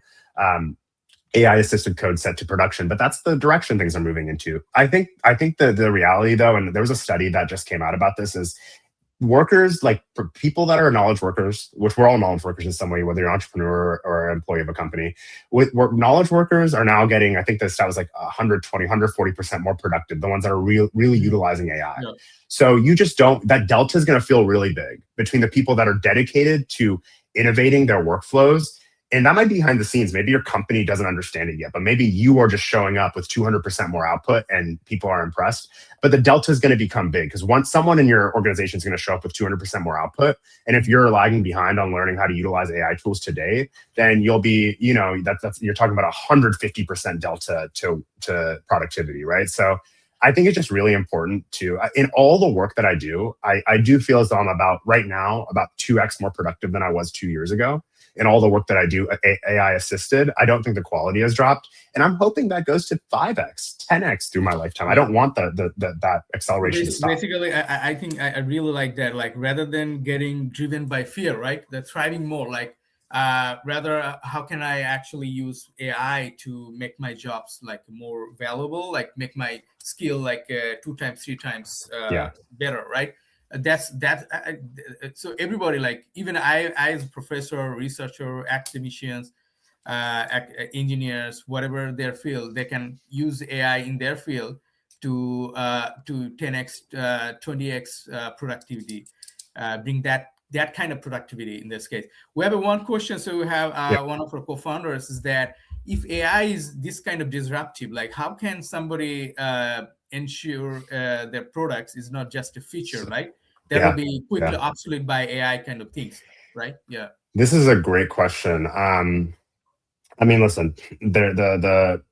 AI assisted code set to production, but that's the direction things are moving into. I think the reality though, and there was a study that just came out about this, is workers, like for people that are knowledge workers, which we're all knowledge workers in some way, whether you're an entrepreneur or an employee of a company, knowledge workers are now getting, I think the stat was like 120, 140% more productive, the ones that are really utilizing AI. Yeah. So you just don't, that delta is going to feel really big between the people that are dedicated to innovating their workflows. And that might be behind the scenes. Maybe your company doesn't understand it yet, but maybe you are just showing up with 200% more output and people are impressed. But the delta is going to become big, because once someone in your organization is going to show up with 200% more output, and if you're lagging behind on learning how to utilize AI tools today, then you'll be, that's you're talking about 150% delta to productivity, right? So I think it's just really important to, in all the work that I do, I do feel as though I'm about 2x more productive than I was 2 years ago. In all the work that I do, AI assisted, I don't think the quality has dropped. And I'm hoping that goes to 5x, 10x through my lifetime. I don't want that acceleration to stop.
Basically, I think I really like that. Like, rather than getting driven by fear, right? The thriving more, like, rather, how can I actually use AI to make my jobs like more valuable, like make my skill like 2 times, 3 times better, right? So everybody, like even I as a professor, researcher, academicians, engineers, whatever their field, they can use AI in their field to 10x, 20x productivity, bring that kind of productivity in this case. We have one question. So we have one of our co-founders is that if AI is this kind of disruptive, like how can somebody ensure their products is not just a feature, right? That will be quickly obsolete by AI kind of things, right? Yeah.
This is a great question. I mean, listen, the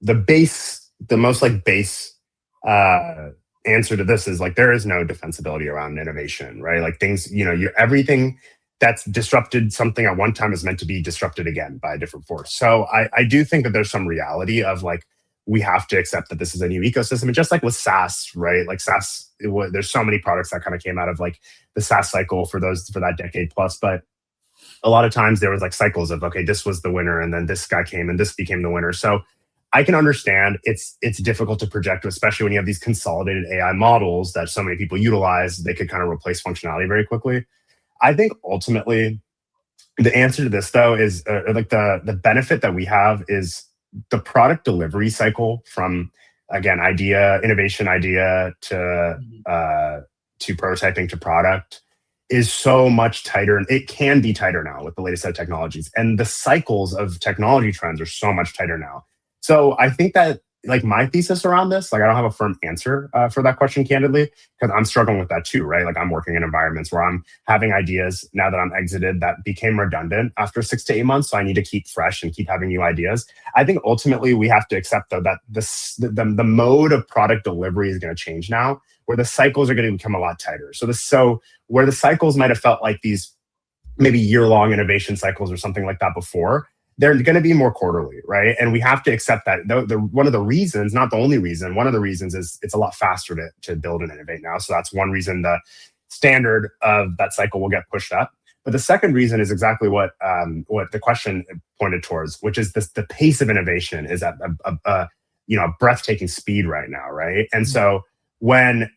most like base answer to this is like there is no defensibility around innovation, right? Like things, everything that's disrupted something at one time is meant to be disrupted again by a different force. So I do think that there's some reality of like, we have to accept that this is a new ecosystem. And just like with SaaS, right? Like SaaS, there's so many products that kind of came out of like the SaaS cycle for that decade plus. But a lot of times there was like cycles of, okay, this was the winner and then this guy came and this became the winner. So I can understand it's difficult to project, especially when you have these consolidated AI models that so many people utilize. They could kind of replace functionality very quickly. I think ultimately the answer to this though is like the benefit that we have is the product delivery cycle from, again, innovation idea to to prototyping to product is so much tighter, and it can be tighter now with the latest set of technologies. And the cycles of technology trends are so much tighter now. So I think that like my thesis around this, like I don't have a firm answer for that question, candidly, because I'm struggling with that too, right? Like I'm working in environments where I'm having ideas now that I'm exited that became redundant after 6 to 8 months. So I need to keep fresh and keep having new ideas. I think ultimately we have to accept though that the mode of product delivery is going to change now, where the cycles are going to become a lot tighter. So where the cycles might have felt like these maybe year-long innovation cycles or something like that before, they're going to be more quarterly, right? And we have to accept that. One of the reasons, not the only reason, one of the reasons is it's a lot faster to build and innovate now. So that's one reason the standard of that cycle will get pushed up. But the second reason is exactly what the question pointed towards, which is the pace of innovation is at a breathtaking speed right now, right? And so when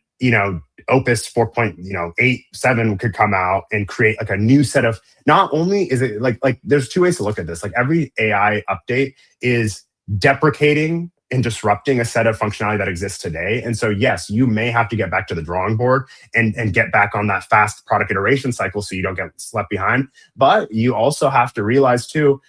Opus 4.87 could come out and create like a new set of, not only is it like there's two ways to look at this. Like every AI update is deprecating and disrupting a set of functionality that exists today. And so yes, you may have to get back to the drawing board and get back on that fast product iteration cycle so you don't get left behind. But you also have to realize too,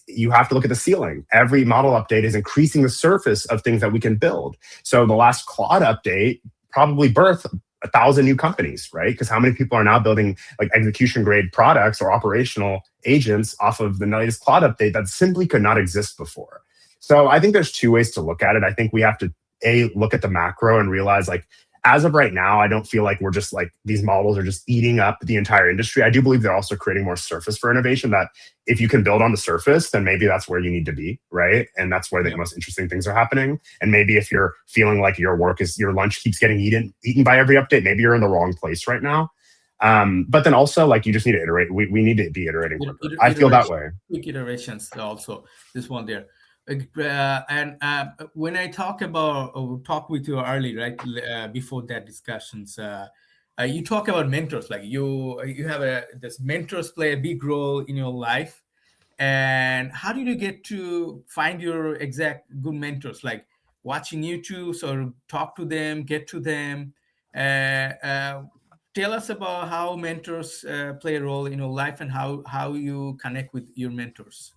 you have to look at the ceiling. Every model update is increasing the surface of things that we can build. So the last Claude update probably birthed 1,000 new companies, right? Because how many people are now building like execution grade products or operational agents off of the latest Claude update that simply could not exist before? So I think there's two ways to look at it. I think we have to look at the macro and realize like, as of right now, I don't feel like we're just like these models are just eating up the entire industry. I do believe they're also creating more surface for innovation, that if you can build on the surface, then maybe that's where you need to be, right? And that's where the most interesting things are happening. And maybe if you're feeling like your lunch keeps getting eaten by every update, maybe you're in the wrong place right now. But then also like you just need to iterate. We need to be iterating quicker. I feel that way.
Quick iterations also, this one there. When I talk with you early, right, before that discussions, you talk about mentors. Like you have this mentors play a big role in your life. And how did you get to find your exact good mentors? Like watching YouTube, so talk to them, get to them. Tell us about how mentors play a role in your life and how you connect with your mentors.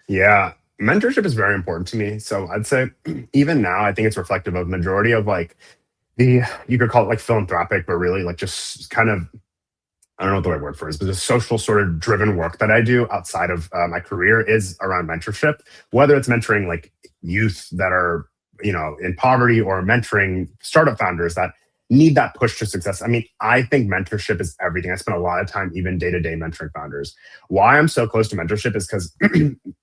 Yeah. Mentorship is very important to me. So I'd say even now, I think it's reflective of majority of like you could call it like philanthropic, but really like just kind of, I don't know what the right word for it is, but the social sort of driven work that I do outside of my career is around mentorship, whether it's mentoring like youth that are, in poverty or mentoring startup founders that need that push to success. I mean, I think mentorship is everything. I spend a lot of time, even day-to-day mentoring founders. Why I'm so close to mentorship is because,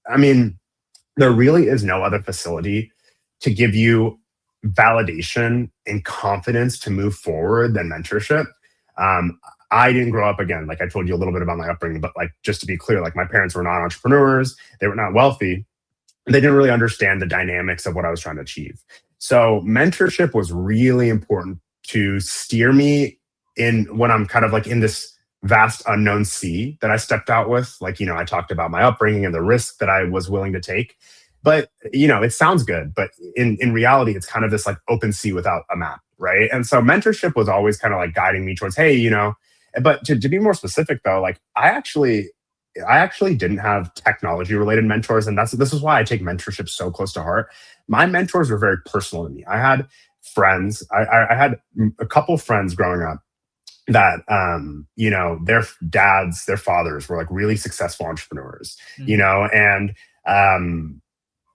I mean, there really is no other facility to give you validation and confidence to move forward than mentorship. I didn't grow up, again, like I told you a little bit about my upbringing, but like just to be clear, like my parents were not entrepreneurs, they were not wealthy. They didn't really understand the dynamics of what I was trying to achieve. So mentorship was really important to steer me in when I'm kind of like in this vast unknown sea that I stepped out with. Like, I talked about my upbringing and the risk that I was willing to take. But, it sounds good, but in reality, it's kind of this like open sea without a map, right? And so mentorship was always kind of like guiding me towards, hey, but to be more specific though, like I actually didn't have technology related mentors. And this is why I take mentorship so close to heart. My mentors were very personal to me. I had friends, I had a couple friends growing up that, their dads, their fathers were like really successful entrepreneurs, and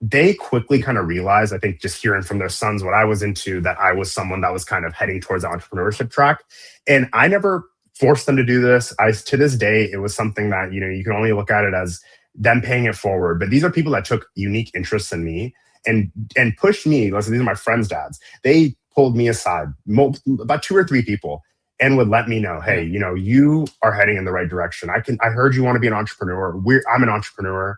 they quickly kind of realized, I think just hearing from their sons what I was into, that I was someone that was kind of heading towards the entrepreneurship track. And I never forced them to do this. To this day, it was something that, you can only look at it as them paying it forward. But these are people that took unique interests in me and pushed me. Listen, these are my friends' dads. They pulled me aside, about 2 or 3 people, and would let me know, hey, you are heading in the right direction. I heard you want to be an entrepreneur. I'm an entrepreneur.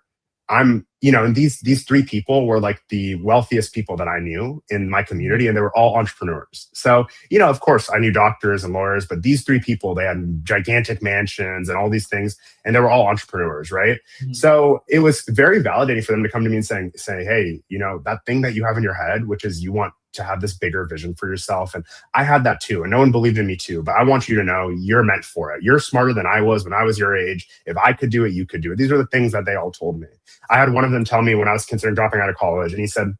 And these 3 people were like the wealthiest people that I knew in my community, and they were all entrepreneurs. So, of course, I knew doctors and lawyers, but these 3 people, they had gigantic mansions and all these things, and they were all entrepreneurs, right? Mm-hmm. So it was very validating for them to come to me and say, hey, that thing that you have in your head, which is you want to have this bigger vision for yourself. And I had that too. And no one believed in me too. But I want you to know you're meant for it. You're smarter than I was when I was your age. If I could do it, you could do it. These are the things that they all told me. I had one of them tell me when I was considering dropping out of college, and he said,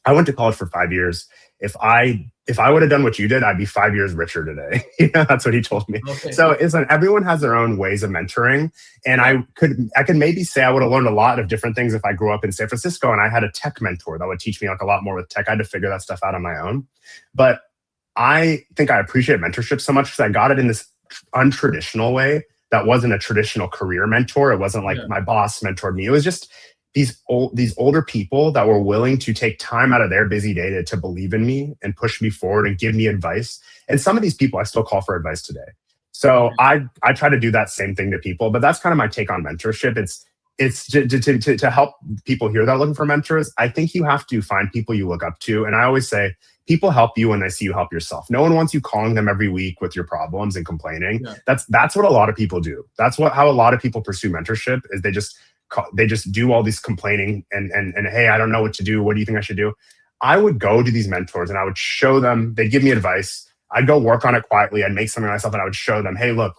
I went to college for 5 years. If I would have done what you did, I'd be 5 years richer today. That's what he told me.
Okay.
So it's like everyone has their own ways of mentoring. And I could maybe say I would have learned a lot of different things if I grew up in San Francisco and I had a tech mentor that would teach me like a lot more with tech. I had to figure that stuff out on my own. But I think I appreciate mentorship so much because I got it in this untraditional way that wasn't a traditional career mentor. It wasn't like my boss mentored me. It was just these older people that were willing to take time out of their busy day to believe in me and push me forward and give me advice. And some of these people I still call for advice today. So I try to do that same thing to people, but that's kind of my take on mentorship. It's to help people here that are looking for mentors. I think you have to find people you look up to. And I always say, people help you when they see you help yourself. No one wants you calling them every week with your problems and complaining. That's what a lot of people do. That's how a lot of people pursue mentorship is they just do all these complaining and hey, I don't know what to do. What do you think I should do? I would go to these mentors and I would show them, they'd give me advice. I'd go work on it quietly. I'd make something myself and I would show them, hey, look,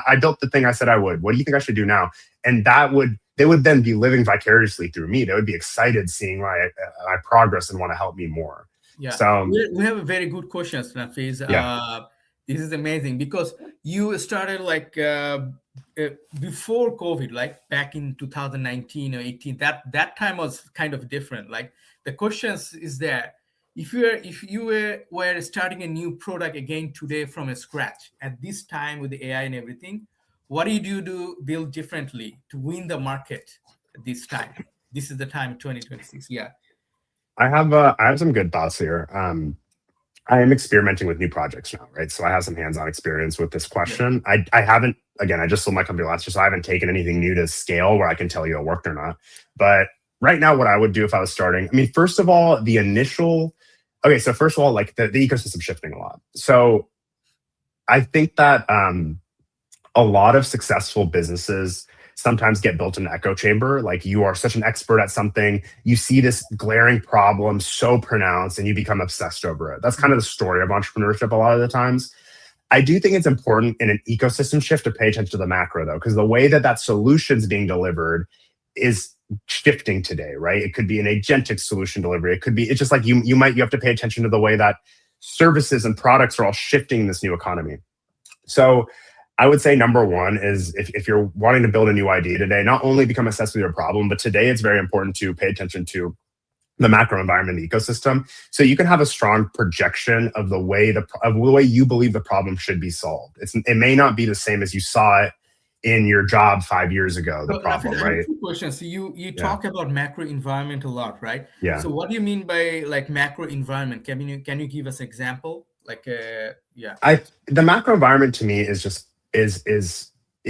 I built the thing I said I would. What do you think I should do now? And they would then be living vicariously through me. They would be excited seeing my progress and want to help me more.
Yeah.
So
we have a very good question, Nafis. This is amazing because you started like before COVID, like back in 2019 or 18. That time was kind of different. Like the questions is that if you were starting a new product again today from a scratch at this time with the AI and everything, what do you do build differently to win the market at this time? This is the time 2026. Yeah.
I have some good thoughts here. I am experimenting with new projects now, right? So I have some hands-on experience with this question. I haven't, again, I just sold my company last year, so I haven't taken anything new to scale where I can tell you it worked or not. But right now, what I would do if I was starting, I mean, first of all, like the ecosystem shifting a lot. So I think that a lot of successful businesses sometimes get built in an echo chamber. Like you are such an expert at something, you see this glaring problem so pronounced and you become obsessed over it. That's kind of the story of entrepreneurship a lot of the times. I do think it's important in an ecosystem shift to pay attention to the macro though, because the way that solution is being delivered is shifting today, right? It could be an agentic solution delivery. It's just like you have to pay attention to the way that services and products are all shifting in this new economy. So I would say number one is if you're wanting to build a new idea today, not only become obsessed with your problem, but today it's very important to pay attention to the macro environment, the ecosystem, so you can have a strong projection of the way you believe the problem should be solved. It may not be the same as you saw it in your job 5 years ago, the problem, right?
I have two questions. So you talk about macro environment a lot, right?
Yeah.
So what do you mean by like macro environment? Can you give us an example? Like
the macro environment to me is just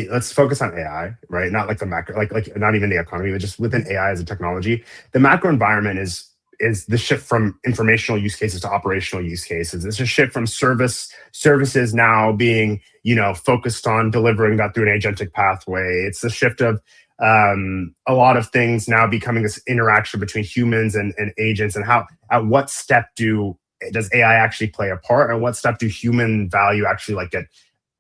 let's focus on AI, right? Not like the macro, like not even the economy, but just within AI as a technology. The macro environment is the shift from informational use cases to operational use cases. It's a shift from services now being, focused on delivering that through an agentic pathway. It's the shift of a lot of things now becoming this interaction between humans and agents, and at what step does AI actually play a part, and what step do human value actually get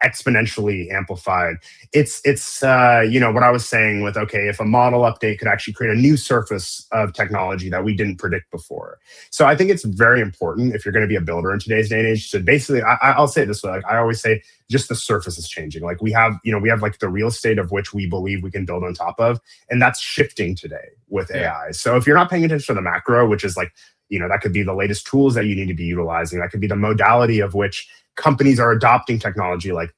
exponentially amplified. It's what I was saying with, okay, if a model update could actually create a new surface of technology that we didn't predict before. So I think it's very important if you're going to be a builder in today's day and age to basically, I'll say it this way, like I always say, just the surface is changing. Like we have like the real estate of which we believe we can build on top of, and that's shifting today with AI. So if you're not paying attention to the macro, which is like, that could be the latest tools that you need to be utilizing. That could be the modality of which companies are adopting technology like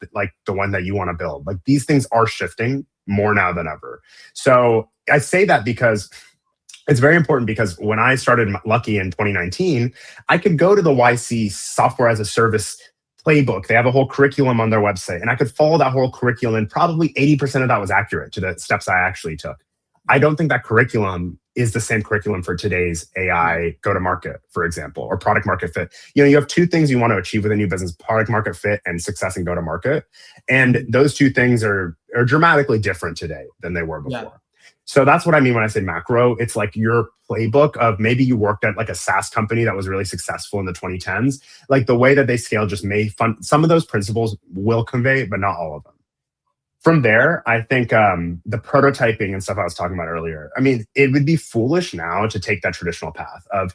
the one that you want to build. Like these things are shifting more now than ever. So I say that because it's very important, because when I started Lucky in 2019, I could go to the YC software as a service playbook. They have a whole curriculum on their website, and I could follow that whole curriculum, and probably 80% of that was accurate to the steps I actually took. I don't think that curriculum is the same curriculum for today's AI go-to-market, for example, or product market fit. You have two things you want to achieve with a new business: product market fit and success in go-to-market. And those two things are dramatically different today than they were before. So that's what I mean when I say macro. It's like your playbook of maybe you worked at like a SaaS company that was really successful in the 2010s. Like the way that they scale just may fun. Some of those principles will convey, but not all of them. From there, I think the prototyping and stuff I was talking about earlier. I mean, it would be foolish now to take that traditional path of,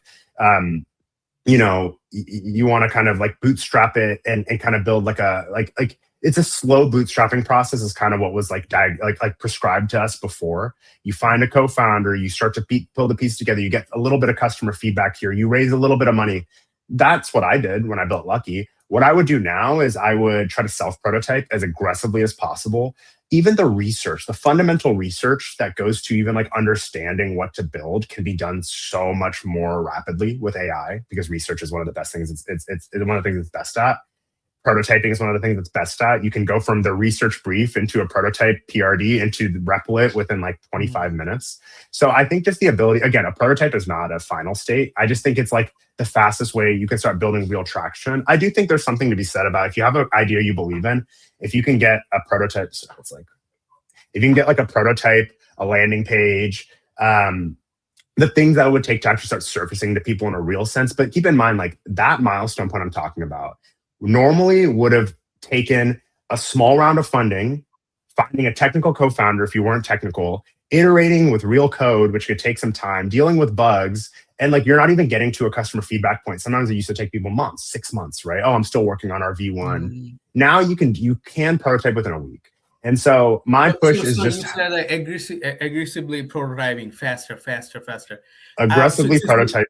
you want to kind of like bootstrap it and kind of build like a like it's a slow bootstrapping process is kind of what was like prescribed to us before. You find a co-founder, you start to build a piece together, you get a little bit of customer feedback here, you raise a little bit of money. That's what I did when I built Lucky. What I would do now is I would try to self-prototype as aggressively as possible. Even the research, the fundamental research that goes to even like understanding what to build can be done so much more rapidly with AI because research is one of the best things. It's one of the things it's best at. Prototyping is one of the things it's best at. You can go from the research brief into a prototype PRD into Replit within like 25 minutes. So I think just the ability, again, a prototype is not a final state. I just think it's like the fastest way you can start building real traction. I do think there's something to be said about if you have an idea you believe in, if you can get a prototype, so it's like, if you can get like a prototype, a landing page, the things that it would take to actually start surfacing to people in a real sense. But keep in mind, like that milestone point I'm talking about normally would have taken a small round of funding, finding a technical co-founder if you weren't technical, iterating with real code, which could take some time, dealing with bugs, and like you're not even getting to a customer feedback point. Sometimes it used to take people months, 6 months, right? Oh, I'm still working on our V1. Now you can prototype within a week. And so my push is just
you said aggressively prototyping, faster.
Aggressively prototyping,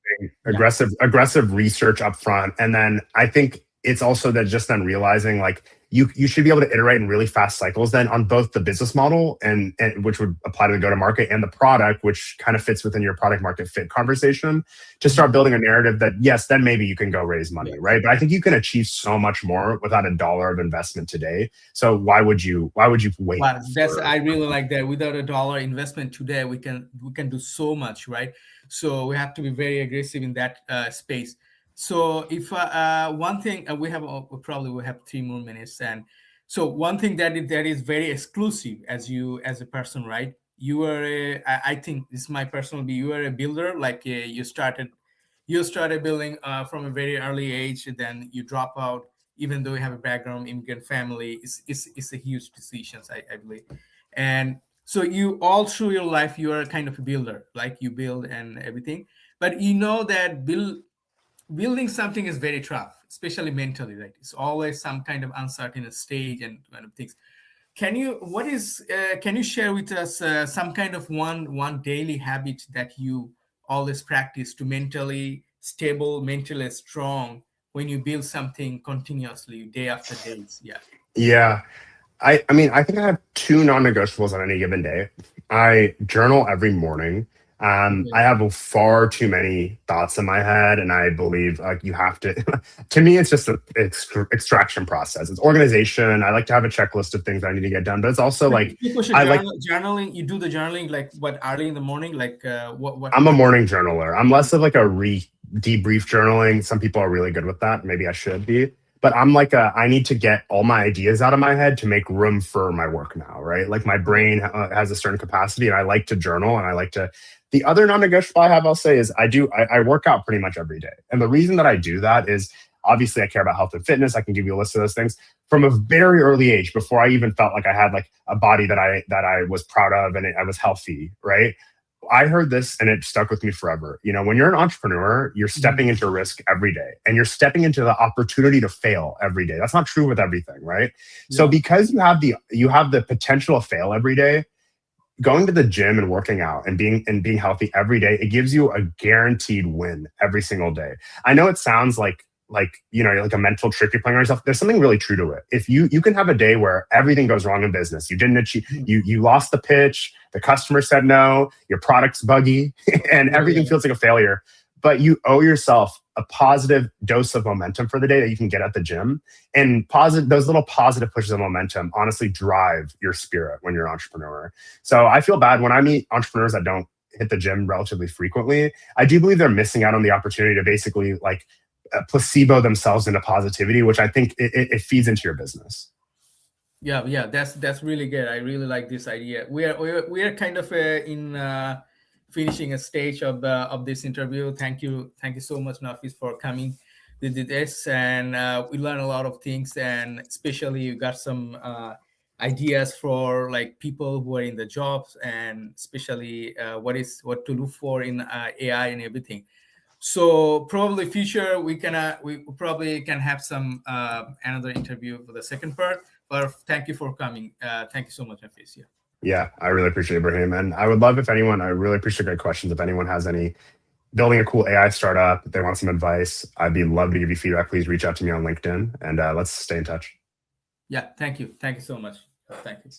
aggressive research up front. And then I think it's also that just then realizing like you should be able to iterate in really fast cycles then on both the business model and which would apply to the go-to-market and the product, which kind of fits within your product market fit conversation to start building a narrative that yes, then maybe you can go raise money, right? But I think you can achieve so much more without $1 of investment today. So why would you wait?
Wow, I really like that. Without $1 investment today, we can do so much, right? So we have to be very aggressive in that space. So if one thing we have we have 3 more minutes, and so one thing that is very exclusive as a person, right? You are I think this is my personal view. You are a builder, like you started building from a very early age, and then you drop out, even though you have a background, immigrant family. It's a huge decision, I believe, and so you all through your life you are kind of a builder, like you build and everything, but you know that building something is very tough, especially mentally, right? It's always some kind of uncertain stage and kind of things. Can you share with us some kind of one daily habit that you always practice to mentally stable, mentally strong when you build something continuously day after day?
Yeah. I mean, I think I have 2 non-negotiables on any given day. I journal every morning. I have far too many thoughts in my head, and I believe like you have to. To me, it's just an extraction process. It's organization. I like to have a checklist of things I need to get done, but it's also like
journaling. You do the journaling like what, early in the morning, like what?
I'm a morning journaler. I'm less of like a debrief journaling. Some people are really good with that. Maybe I should be. But I'm like I need to get all my ideas out of my head to make room for my work now, right? Like my brain has a certain capacity, and I like to journal, and I like to. The other non-negotiable I have, I'll say, is I work out pretty much every day, and the reason that I do that is obviously I care about health and fitness. I can give you a list of those things from a very early age, before I even felt like I had like a body that I was proud of and I was healthy, right? I heard this and it stuck with me forever. You know, when you're an entrepreneur, you're stepping into risk every day, and you're stepping into the opportunity to fail every day. That's not true with everything, right? Yeah. So because you have the potential to fail every day, going to the gym and working out and being healthy every day, it gives you a guaranteed win every single day. I know it sounds like you know, like a mental trick you're playing on yourself. There's something really true to it. If you can have a day where everything goes wrong in business, you didn't achieve, you lost the pitch, the customer said no, your product's buggy, and everything feels like a failure, but you owe yourself a positive dose of momentum for the day that you can get at the gym. And those little positive pushes of momentum honestly drive your spirit when you're an entrepreneur. So I feel bad when I meet entrepreneurs that don't hit the gym relatively frequently. I do believe they're missing out on the opportunity to basically like placebo themselves into positivity, which I think it feeds into your business.
Yeah, that's really good. I really like this idea. We are kind of in finishing a stage of this interview. Thank you so much, Nafis, for coming to this, and we learned a lot of things, and especially you got some ideas for like people who are in the jobs, and especially what to look for in AI and everything. So probably future we probably can have some another interview for the second part. But thank you for coming. Thank you so much, Nafis. Yeah.
Yeah, I really appreciate Ibrahim. And I would love if anyone, I really appreciate great questions. If anyone has any building a cool AI startup, if they want some advice, I'd be love to give you feedback. Please reach out to me on LinkedIn and let's stay in touch.
Yeah. Thank you. Thank you so much. Thank you.